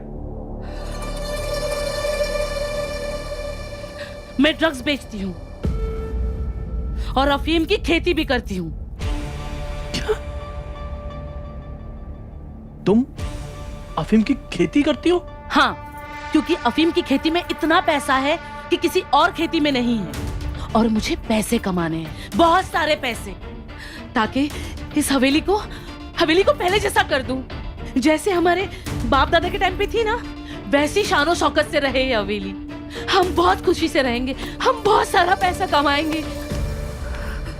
मैं ड्रग्स बेचती हूँ और अफीम की खेती भी करती हूँ। तुम अफीम की खेती करती हो? हाँ, क्योंकि अफीम की खेती में इतना पैसा है कि किसी और खेती में नहीं है। और मुझे पैसे कमाने हैं, बहुत सारे पैसे, ताकि इस हवेली को पहले जैसा कर दूं। जैसे हमारे बाप दादा के टाइम पे थी ना, वैसी शानो शौकत से रहे ये हवेली। हम बहुत खुशी से रहेंगे, हम बहुत सारा पैसा कमाएंगे।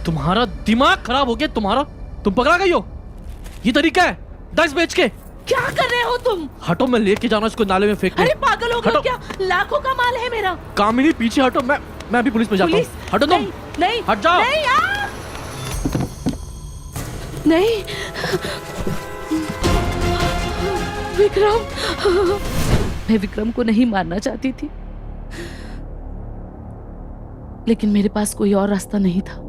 तुम्हारा दिमाग खराब हो गया तुम्हारा। तुम पकड़ा गई हो। ये तरीका है ड्रग्स बेच के? क्या कर रहे हो तुम? हटो, मैं लेके जाना इसको नाले में फेंकने। अरे पागल हो गए हटो। हो क्या? लाखों का माल है मेरा। कामिनी पीछे हटो, मैं अभी पुलिस में जाता हूँ। हटो तुम। नहीं, हट जाओ। नहीं, नहीं। विक्रम, मैं विक्रम को नहीं मारना चाहती थी, लेकिन मेरे पास कोई और रास्ता नहीं था।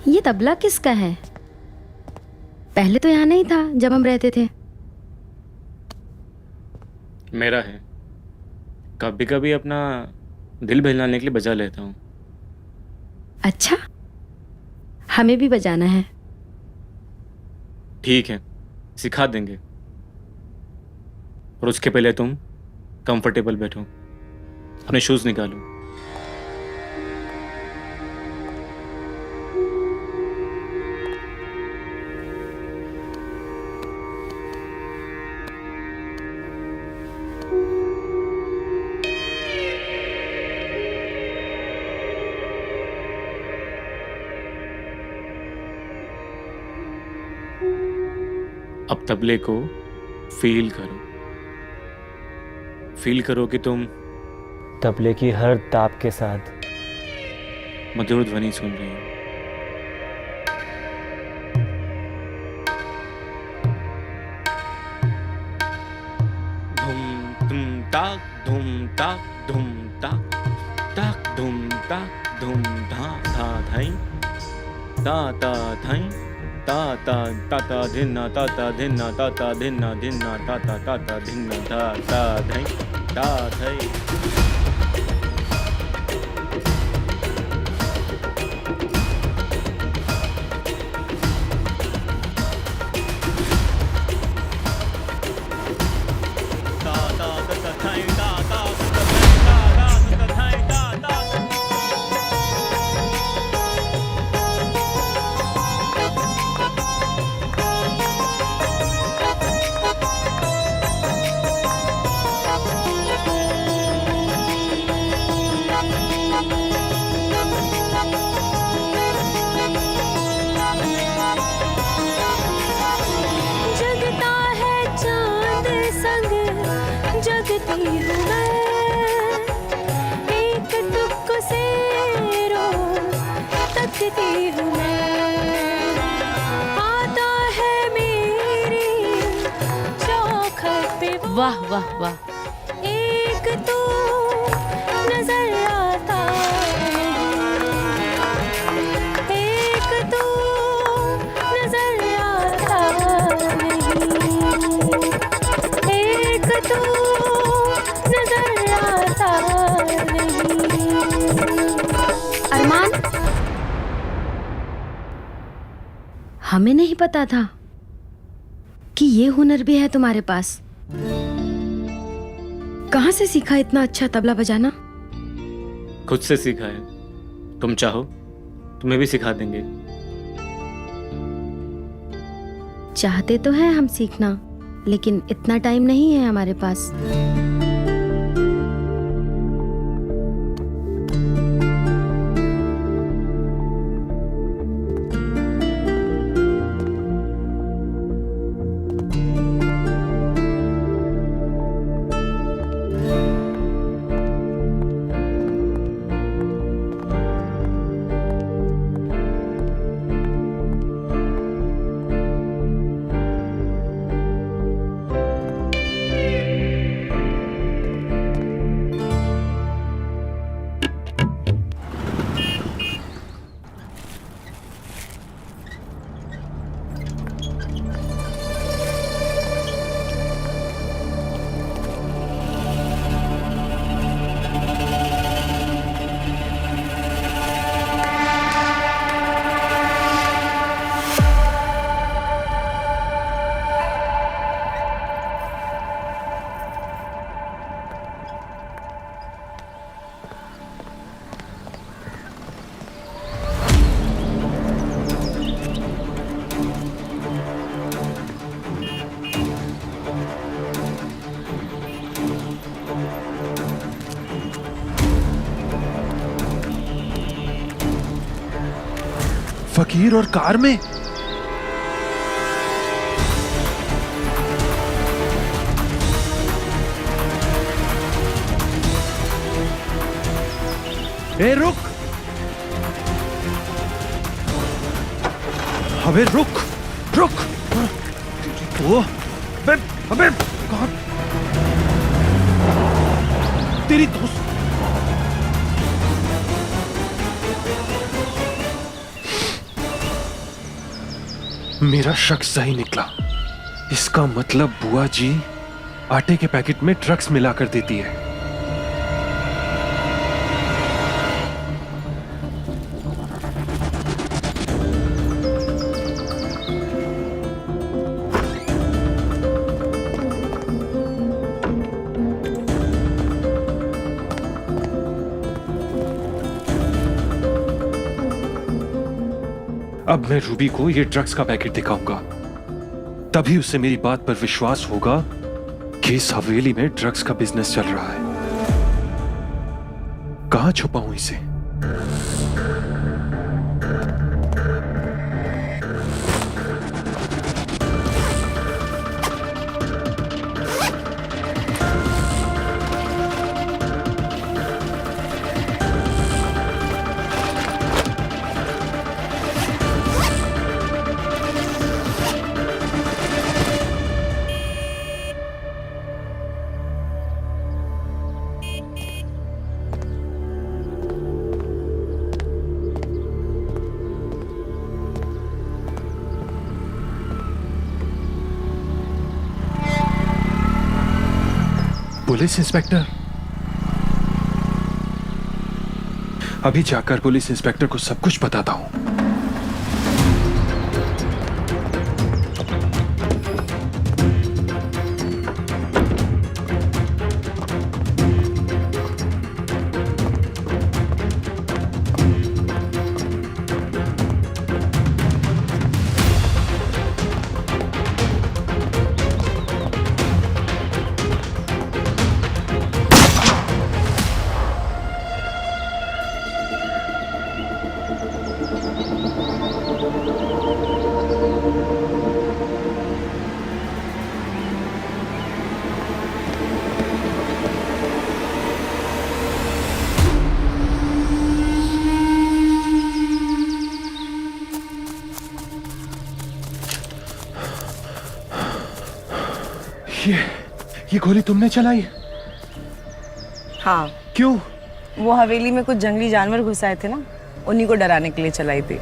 ये तबला किसका है? पहले तो यहाँ नहीं था जब हम रहते थे। मेरा है। कभी कभी अपना दिल बहलाने के लिए बजा लेता हूँ। अच्छा, हमें भी बजाना है। ठीक है, सिखा देंगे। और उसके पहले तुम कंफर्टेबल बैठो, अपने शूज निकालो। अब तबले को फील करो। फील करो कि तुम तबले की हर ताप के साथ मधुर ध्वनि सुन रही हो। धुम ताक धुम ताक धुम ताक ताक धुम ताक धुम धा धा धाई ता ता धाई ता ता ता ता धिन्ना ता ता धिन्ना ता ता धिन्ना धिन्ना ता ता धिन्ना ता ता धै ता धै। जगता है चांद संग जगती हूँ मैं, एक टुक से रोज तकती हूँ मैं। आता है मेरी चौखट पे वो, वाह वाह वाह। एक तू नजर आता नहीं, एक तू नजर आता नहीं, एक तू नजर आता नहीं। अरमान, हमें नहीं पता था कि ये हुनर भी है तुम्हारे पास। कहाँ से सीखा इतना अच्छा तबला बजाना? खुद से सीखा है, तुम चाहो तुम्हें भी सिखा देंगे। चाहते तो हैं हम सीखना, लेकिन इतना टाइम नहीं है हमारे पास। फकीर और कार में? ए रुक, अबे रुक रुक। वो अबे अबे कहाँ? तेरी दोस्त मेरा शक सही निकला। इसका मतलब बुआ जी आटे के पैकेट में ड्रग्स मिलाकर देती है। अब मैं रूबी को ये ड्रग्स का पैकेट दिखाऊंगा, तभी उसे मेरी बात पर विश्वास होगा कि इस हवेली में ड्रग्स का बिजनेस चल रहा है। कहां छुपाऊं इसे? Police inspector? अभी जाकर पुलिस इंस्पेक्टर को सब कुछ बताता हूं। ये गोली तुमने चलाई? हाँ। क्यों? वो हवेली में कुछ जंगली जानवर घुस आए थे ना, उन्हीं को डराने के लिए चलाई थी।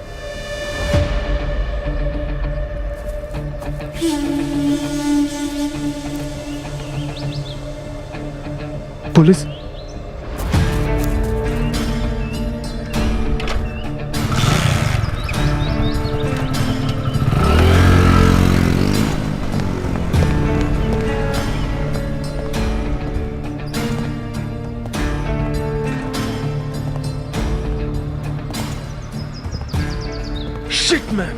Police? Shit, man!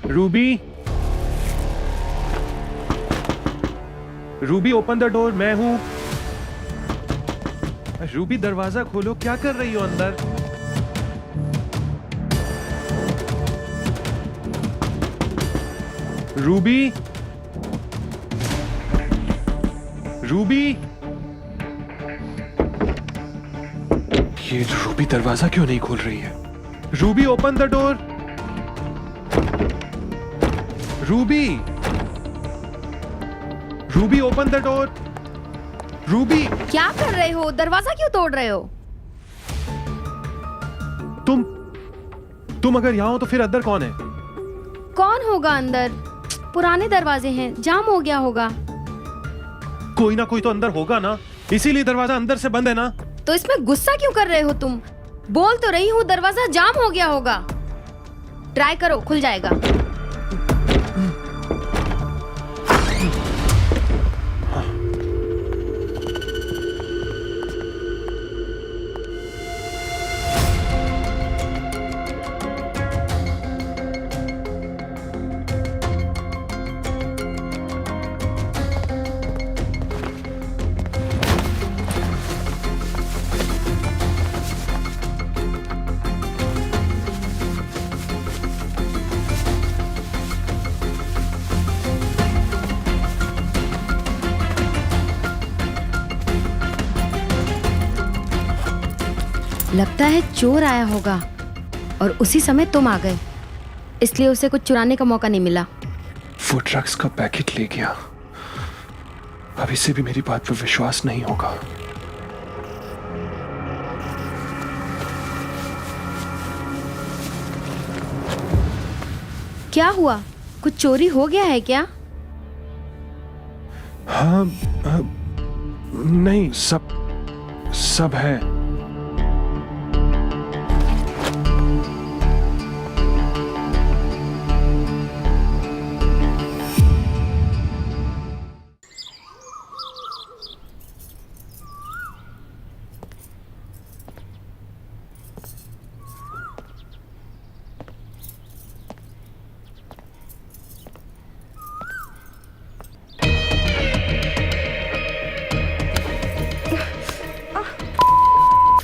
Ruby, Ruby open the door, मैं हूं। रूबी दरवाजा खोलो, क्या कर रही हो अंदर? रूबी, रूबी, ये रूबी दरवाजा क्यों नहीं खोल रही है? Ruby open the door. Ruby, Ruby open the door. Ruby, क्या कर रहे हो? दरवाजा क्यों तोड़ रहे हो? तुम अगर यहां हो तो फिर अंदर कौन है? कौन होगा अंदर? पुराने दरवाजे हैं, जाम हो गया होगा। कोई ना कोई तो अंदर होगा ना, इसीलिए दरवाजा अंदर से बंद है ना। तो इसमें गुस्सा क्यों कर रहे हो तुम? बोल तो रही हूँ दरवाजा जाम हो गया होगा। ट्राई करो, खुल जाएगा। लगता है चोर आया होगा और उसी समय तुम आ गए, इसलिए उसे कुछ चुराने का मौका नहीं मिला। वो ड्रग्स का पैकेट ले गया। अब इसे भी मेरी बात पर विश्वास नहीं होगा। क्या हुआ? कुछ चोरी हो गया है क्या? हाँ, नहीं, सब है।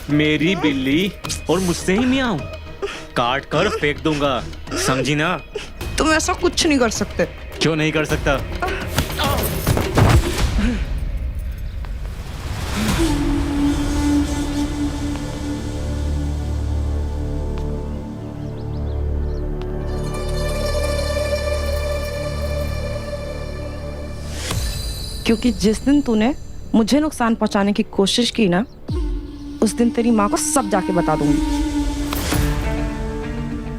मेरी बिल्ली और मुझसे ही मियाऊं, काट कर फेंक दूंगा, समझी ना? तुम ऐसा कुछ नहीं कर सकते। क्यों नहीं कर सकता? क्योंकि जिस दिन तूने मुझे नुकसान पहुंचाने की कोशिश की ना, उस दिन तेरी माँ को सब जाके बता दूंगी।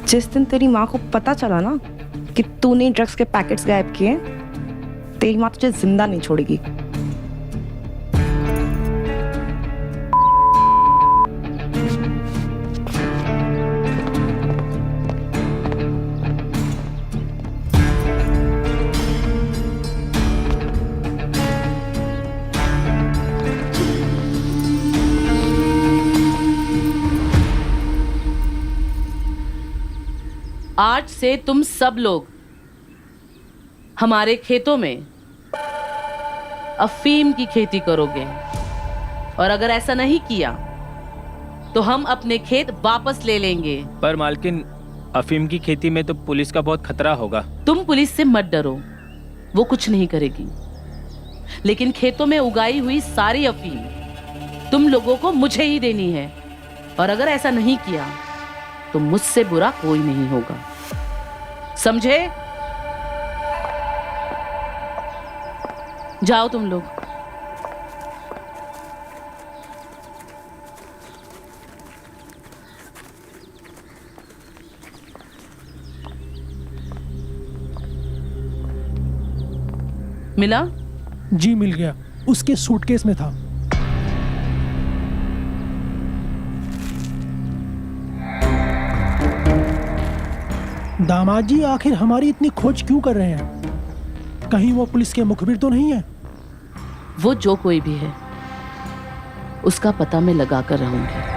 जिस दिन तेरी माँ को पता चला ना कि तूने ड्रग्स के पैकेट्स गायब किए, तेरी माँ तुझे जिंदा नहीं छोड़ेगी। आज से तुम सब लोग हमारे खेतों में अफीम की खेती करोगे, और अगर ऐसा नहीं किया तो हम अपने खेत वापस ले लेंगे। पर मालकिन, अफीम की खेती में तो पुलिस का बहुत खतरा होगा। तुम पुलिस से मत डरो, वो कुछ नहीं करेगी। लेकिन खेतों में उगाई हुई सारी अफीम तुम लोगों को मुझे ही देनी है, और अगर ऐसा नहीं किया तो मुझसे बुरा कोई नहीं होगा, समझे? जाओ तुम लोग। मिला? जी मिल गया, उसके सूटकेस में था। दामाद जी, आखिर हमारी इतनी खोज क्यों कर रहे हैं? कहीं वो पुलिस के मुखबिर तो नहीं है? वो जो कोई भी है उसका पता मैं लगा कर रहूंगी।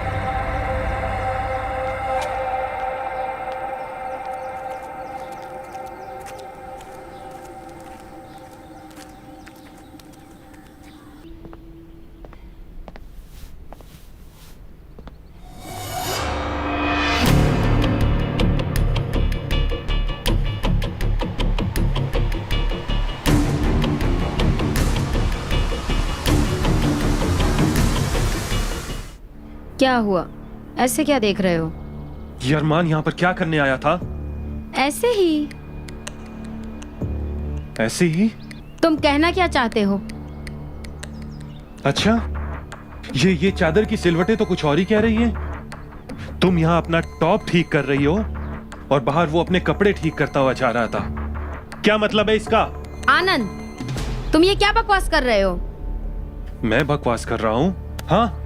क्या हुआ? ऐसे क्या देख रहे हो? ये अरमान यहाँ पर क्या करने आया था? ऐसे ही। ऐसे ही? तुम कहना क्या चाहते हो? अच्छा, ये चादर की सिलवटें तो कुछ और ही कह रही हैं। तुम यहाँ अपना टॉप ठीक कर रही हो और बाहर वो अपने कपड़े ठीक करता हुआ जा रहा था। क्या मतलब है इसका? आनंद, तुम ये क्या बकवास कर रहे हो? मैं बकवास कर रहा हूँ? हाँ,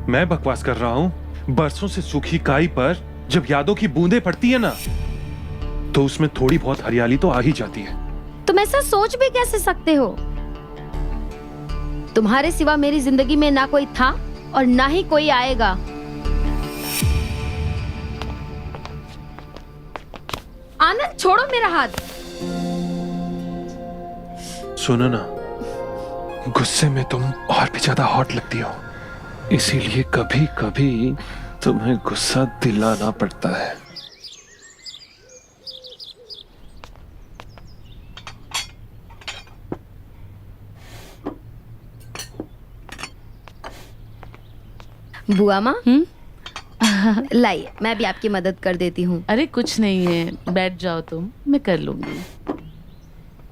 मैं बकवास कर रहा हूँ। बरसों से सूखी काई पर जब यादों की बूंदें पड़ती है ना, तो उसमें थोड़ी बहुत हरियाली तो आ ही जाती है। तुम ऐसा सोच भी कैसे सकते हो? तुम्हारे सिवा मेरी जिंदगी में ना कोई था और ना ही कोई आएगा। आनंद, छोड़ो मेरा हाथ। सुनो ना, गुस्से में तुम और भी ज्यादा हॉट लगती हो, इसीलिए कभी कभी तुम्हें गुस्सा दिलाना पड़ता है। बुआ माँ, लाइए, मैं भी आपकी मदद कर देती हूँ। अरे कुछ नहीं है, बैठ जाओ तुम, मैं कर लूंगी।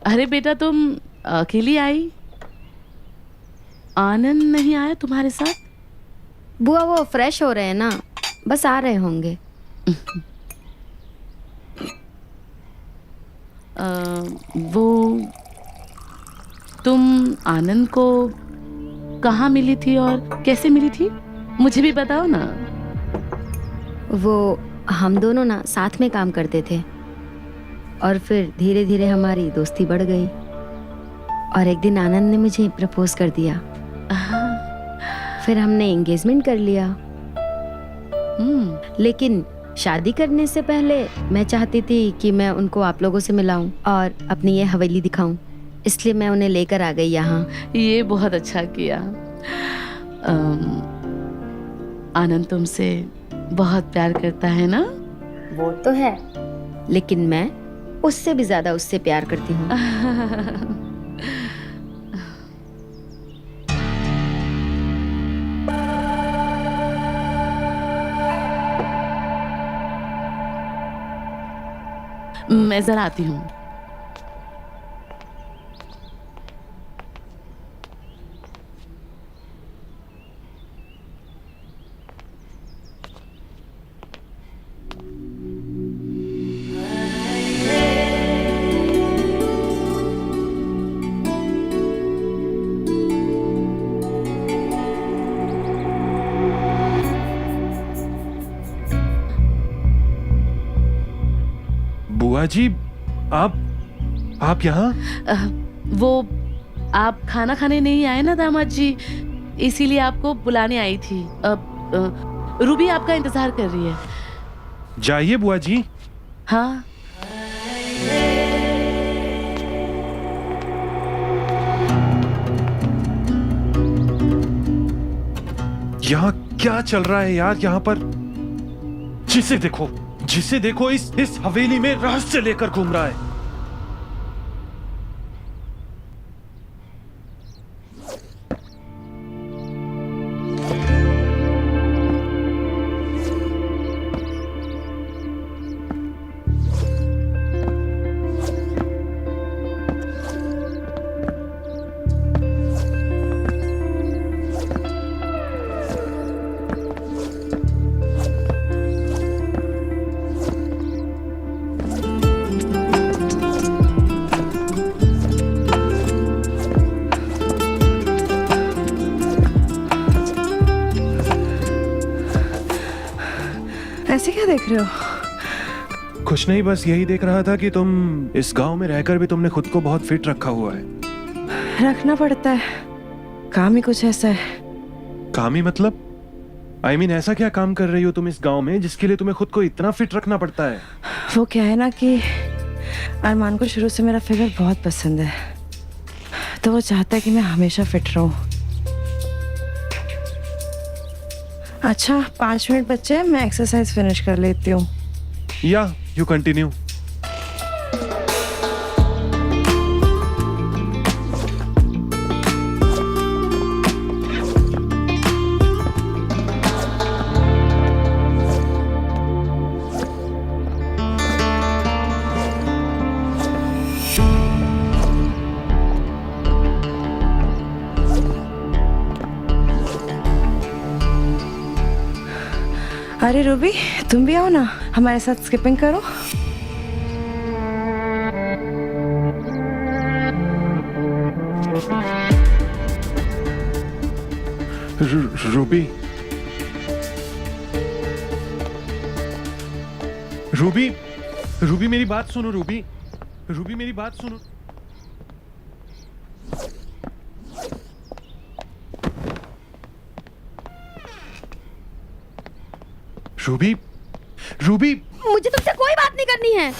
अरे बेटा, तुम अकेली आई? आनंद नहीं आया तुम्हारे साथ? बुआ, वो फ्रेश हो रहे हैं ना, बस आ रहे होंगे। वो तुम आनंद को कहाँ मिली थी और कैसे मिली थी? मुझे भी बताओ ना। वो हम दोनों ना साथ में काम करते थे और फिर धीरे धीरे हमारी दोस्ती बढ़ गई और एक दिन आनंद ने मुझे प्रपोज कर दिया। फिर हमने एंगेजमेंट कर लिया। लेकिन शादी करने से पहले मैं चाहती थी कि मैं उनको आप लोगों से मिलाऊं और अपनी ये हवेली दिखाऊं, इसलिए मैं उन्हें लेकर आ गई यहाँ। ये बहुत अच्छा किया। आनंद तुमसे बहुत प्यार करता है ना? वो तो है, लेकिन मैं उससे भी ज्यादा उससे प्यार करती हूँ। मैं जरा आती हूँ। बुआ जी, आप यहाँ? वो आप खाना खाने नहीं आए ना दामाद जी, इसीलिए आपको बुलाने आई थी। रूबी आपका इंतजार कर रही है। जाइए बुआ जी। हाँ। यहाँ क्या चल रहा है यार? यहाँ पर जिसे देखो इस हवेली में रहस्य लेकर घूम रहा है। ऐसे क्या देख रहे हो? कुछ नहीं, बस यही देख रहा था कि तुम इस गांव में रहकर भी तुमने खुद को बहुत फिट रखा हुआ है। रखना पड़ता है, काम ही कुछ ऐसा है। काम ही मतलब? I mean, ऐसा क्या काम कर रही हो तुम इस गांव में जिसके लिए तुम्हें खुद को इतना फिट रखना पड़ता है? वो क्या है ना कि अरमान को शुरू से मेरा फिगर बहुत पसंद है, तो वो चाहता है कि मैं हमेशा फिट रहूं। अच्छा, 5 मिनट बचे हैं, मैं एक्सरसाइज फिनिश कर लेती हूँ। या यू कंटिन्यू। अरे रूबी, तुम भी आओ ना, हमारे साथ स्किपिंग करो। रूबी, रूबी, रूबी मेरी बात सुनो। रूबी, रूबी मेरी बात सुनो। रूबी, रूबी, मुझे तुमसे कोई बात नहीं करनी है।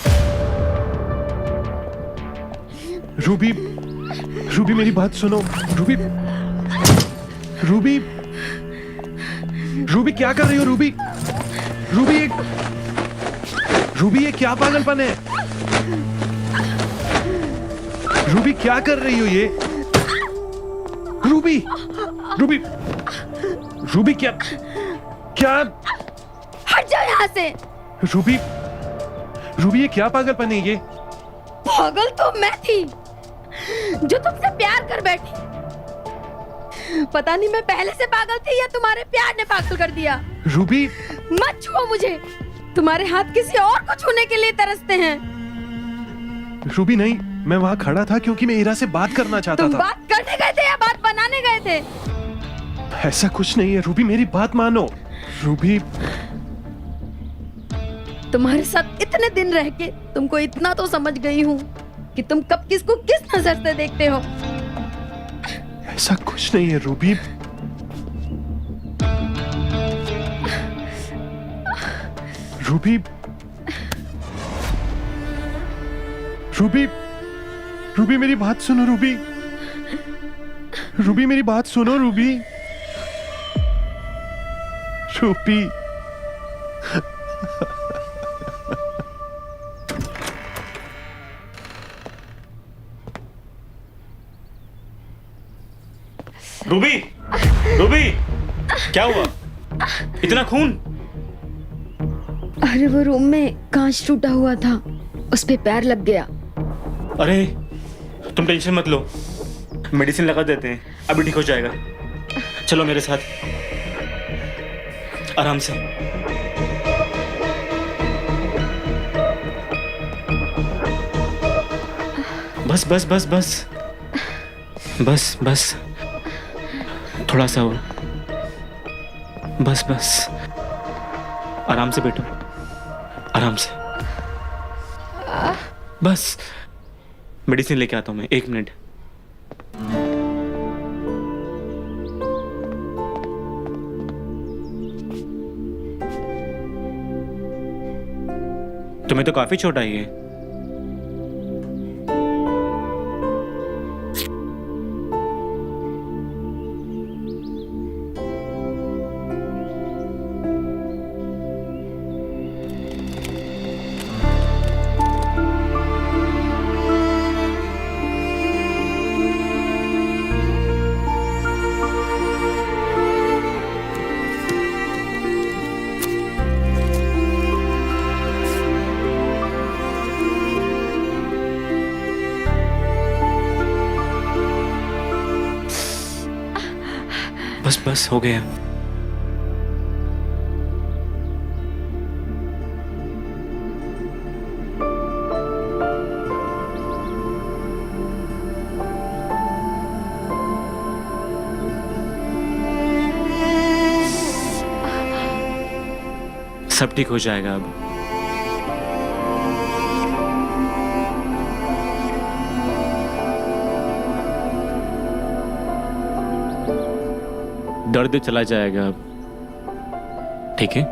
रूबी, रूबी मेरी बात सुनो। रूबी, रूबी, रूबी क्या कर रही हो? रूबी, रूबी, रूबी ये क्या पागलपन है? रूबी क्या कर रही हो ये? रूबी, रूबी, रूबी क्या क्या? हट जाओ यहाँ से। रूबी, रूबी ये क्या पागलपन है ये? पागल तो मैं थी जो तुमसे प्यार कर बैठी। पता नहीं मैं पहले से पागल थी या तुम्हारे प्यार ने पागल कर दिया। रूबी, मत छुओ मुझे, तुम्हारे हाथ किसी और को छूने के लिए तरसते हैं। रूबी नहीं, मैं वहाँ खड़ा था क्योंकि मैं इरा से बात करना चाहता तुम था। बात करने गए थे या बात बनाने गए थे? ऐसा कुछ नहीं है रूबी, मेरी बात मानो। रूबी, तुम्हारे साथ इतने दिन रह के तुमको इतना तो समझ गई हूँ कि तुम कब किसको किस नजर से देखते हो। ऐसा कुछ नहीं है रूबी। रूबी, रूबी, रूबी मेरी बात सुनो रूबी। रूबी मेरी बात सुनो रूबी। रूबी, रूबी, रूबी, क्या हुआ? इतना खून? अरे वो रूम में कांच टूटा हुआ था, उस पे पैर लग गया। अरे तुम टेंशन मत लो, मेडिसिन लगा देते हैं, अभी ठीक हो जाएगा। चलो मेरे साथ, आराम से। बस बस बस बस बस बस, थोड़ा सा और, बस बस, आराम से बैठो, आराम से, बस। मेडिसिन लेके आता हूँ मैं, 1 मिनट। तुम्हें तो काफी चोट आई है। बस बस, हो गया। सब ठीक हो जाएगा अब। दर्द चला जाएगा अब, ठीक है?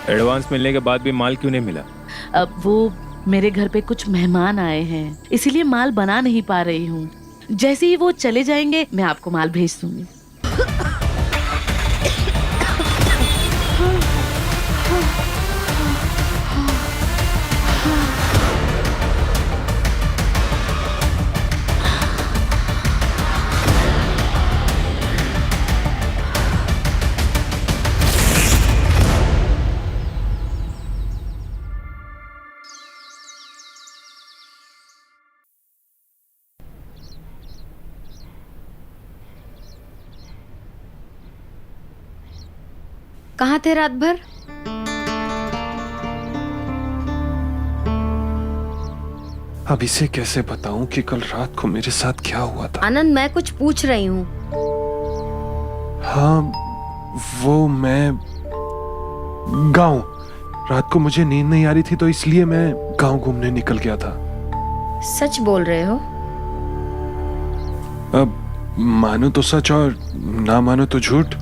एडवांस मिलने के बाद भी माल क्यों नहीं मिला? अब वो मेरे घर पे कुछ मेहमान आए हैं, इसीलिए माल बना नहीं पा रही हूँ। जैसे ही वो चले जाएंगे मैं आपको माल भेज दूंगी। कहाँ थे रात भर? अब इसे कैसे बताऊं कि कल रात को मेरे साथ क्या हुआ था? आनंद, मैं कुछ पूछ रही हूँ। हाँ, वो मैं गांव, रात को मुझे नींद नहीं आ रही थी तो इसलिए मैं गांव घूमने निकल गया था। सच बोल रहे हो? अब मानो तो सच और ना मानो तो झूठ।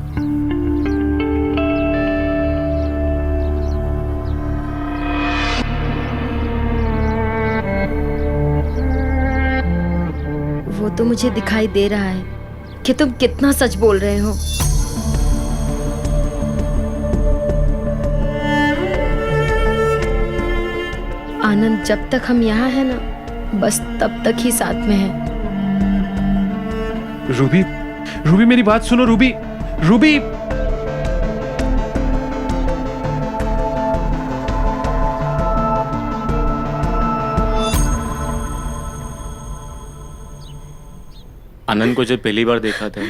वो तो मुझे दिखाई दे रहा है कि तुम कितना सच बोल रहे हो। आनंद, जब तक हम यहाँ हैं ना, बस तब तक ही साथ में हैं। रूबी, रूबी मेरी बात सुनो। Ruby, Ruby. आनंद को जब पहली बार देखा था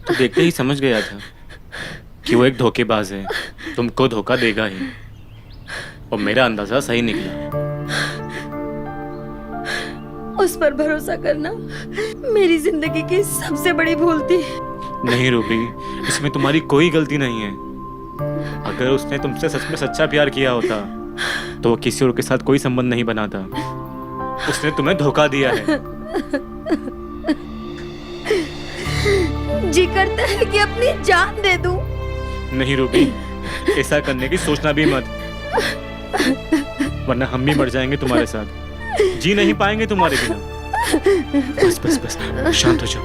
तो देखते ही समझ गया था कि वो एक धोखेबाज है, तुमको धोखा देगा ही। और मेरा अंदाजा सही निकला। उस पर भरोसा करना मेरी जिंदगी की सबसे बड़ी भूल थी। नहीं रूबी, इसमें तुम्हारी कोई गलती नहीं है। अगर उसने तुमसे सच में सच्चा प्यार किया होता तो वो किसी और के साथ कोई संबंध नहीं बनाता। उसने तुम्हें धोखा दिया है। जी करता है कि अपनी जान दे दूं। नहीं रूबी, ऐसा करने की सोचना भी मत, वरना हम भी मर जाएंगे तुम्हारे साथ। जी नहीं पाएंगे तुम्हारे बिना। बस बस बस, शांत हो जाओ।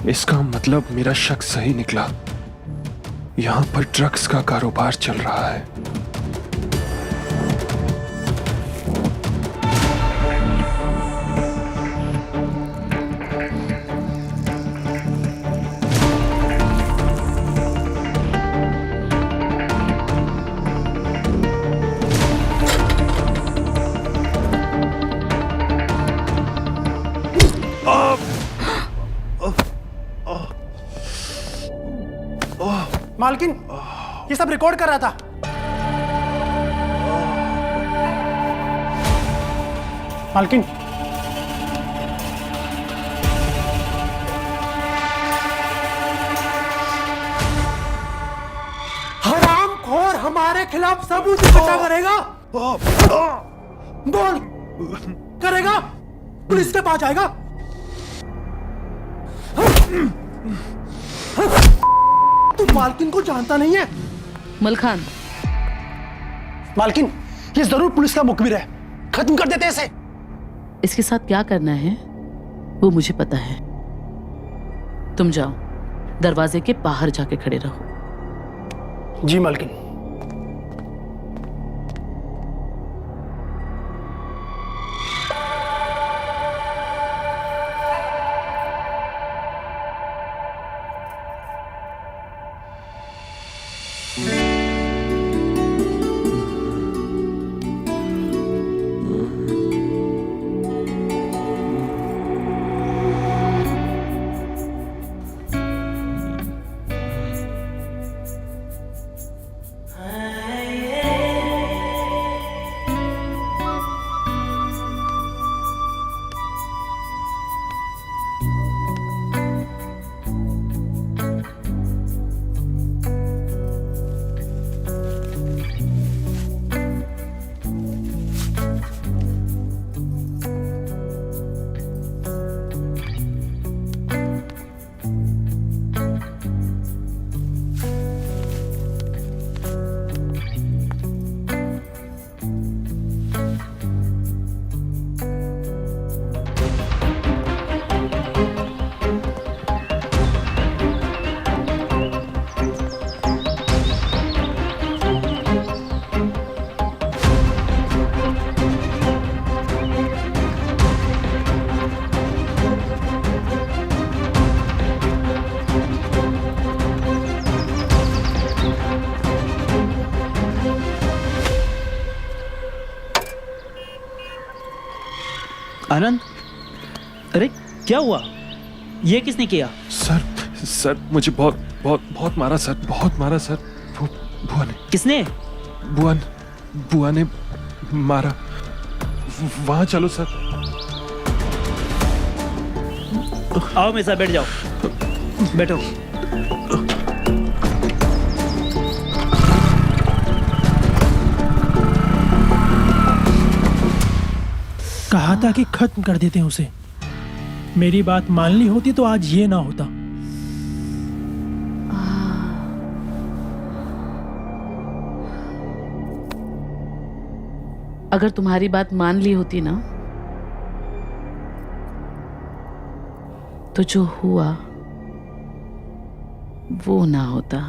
इसका मतलब मेरा शक सही निकला। यहाँ पर ड्रग्स का कारोबार चल रहा है। मालकिन, ये सब रिकॉर्ड कर रहा था। मालकिन, हरामखोर हमारे खिलाफ सबूत इकट्ठा करेगा। बोल, करेगा? पुलिस के पास जाएगा? तू मालकिन को जानता नहीं है? मलखान, मालकिन, ये जरूर पुलिस का मुखबिर है। खत्म कर देते इसे। इसके साथ क्या करना है वो मुझे पता है। तुम जाओ, दरवाजे के बाहर जाके खड़े रहो। जी मालकिन। आनंद, अरे क्या हुआ? ये किसने किया? सर मुझे बहुत बहुत बहुत मारा सर, बहुत मारा सर। बुआ ने। किसने? बुआ ने मारा। वहां चलो सर। आओ मेरे साथ बैठ जाओ, बैठो। कहा था कि खत्म कर देते हैं उसे। मेरी बात मान ली होती तो आज ये ना होता। अगर तुम्हारी बात मान ली होती ना, तो जो हुआ वो ना होता।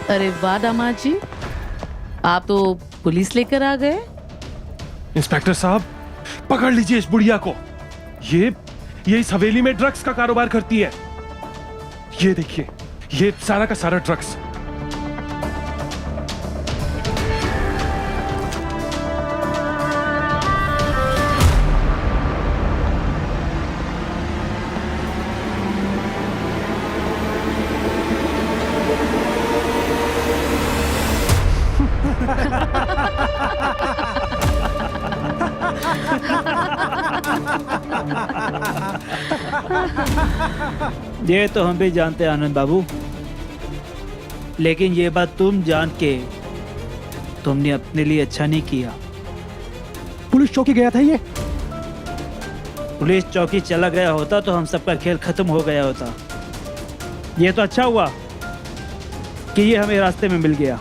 अरे वाह दामाद जी, आप तो पुलिस लेकर आ गए। इंस्पेक्टर साहब, पकड़ लीजिए इस बुढ़िया को। ये इस हवेली में ड्रग्स का कारोबार करती है। ये देखिए, ये सारा का सारा ड्रग्स। ये तो हम भी जानते हैं आनंद बाबू, लेकिन ये बात तुम जान के तुमने अपने लिए अच्छा नहीं किया। पुलिस चौकी गया था ये। पुलिस चौकी चला गया होता तो हम सबका खेल खत्म हो गया होता। ये तो अच्छा हुआ कि ये हमें रास्ते में मिल गया।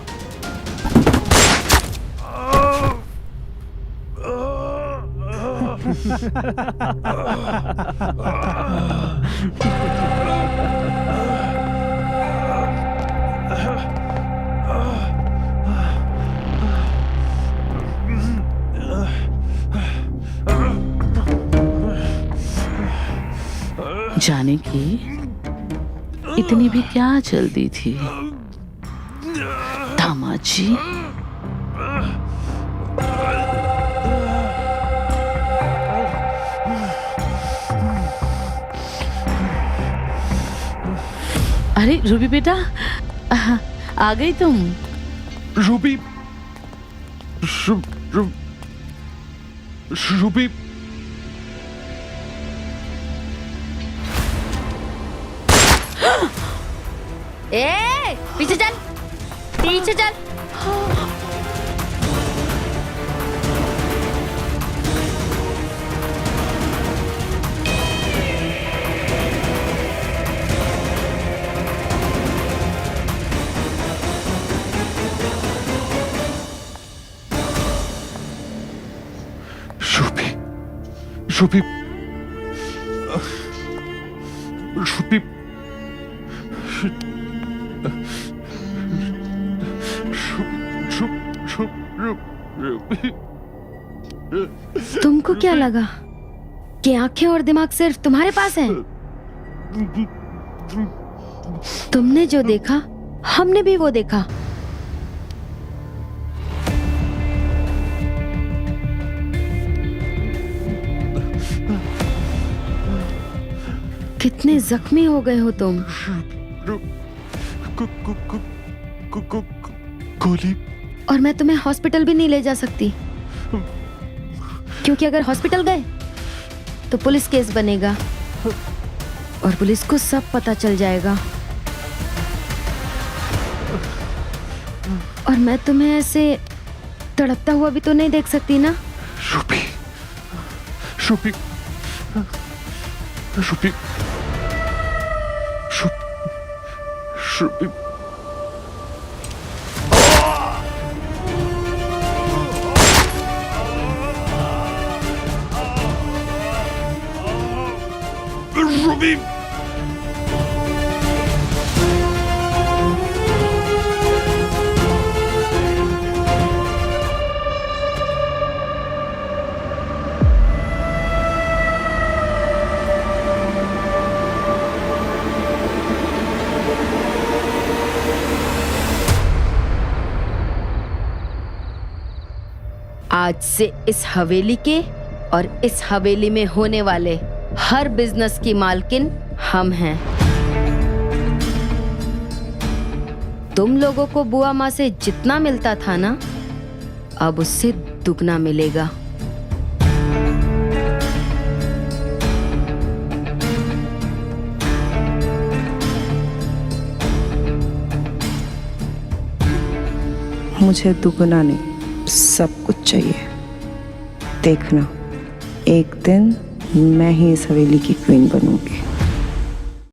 जाने की इतनी भी क्या जल्दी थी दामाद जी। अरे रूबी बेटा, आ गई तुम। रूबी, रूबी, ए, पीछे चल, पीछे चल। रूबी, रूबी, तुमको क्या लगा कि आंखें और दिमाग सिर्फ तुम्हारे पास हैं? तुमने जो देखा हमने भी वो देखा। कितने जख्मी हो गए हो तुम। गोली। और मैं तुम्हें हॉस्पिटल भी नहीं ले जा सकती, क्योंकि अगर हॉस्पिटल गए तो पुलिस केस बनेगा और पुलिस को सब पता चल जाएगा। और मैं तुम्हें ऐसे तड़पता हुआ भी तो नहीं देख सकती ना। Ruby, Ruby, Ruby, Ruby. Ruby, आज से इस हवेली के और इस हवेली में होने वाले हर बिजनेस की मालकिन हम हैं। तुम लोगों को बुआ माँ से जितना मिलता था ना, अब उससे दुगना मिलेगा। मुझे दुगना नहीं, सब कुछ चाहिए। देखना, एक दिन मैं ही इस हवेली की क्वीन बनूंगी।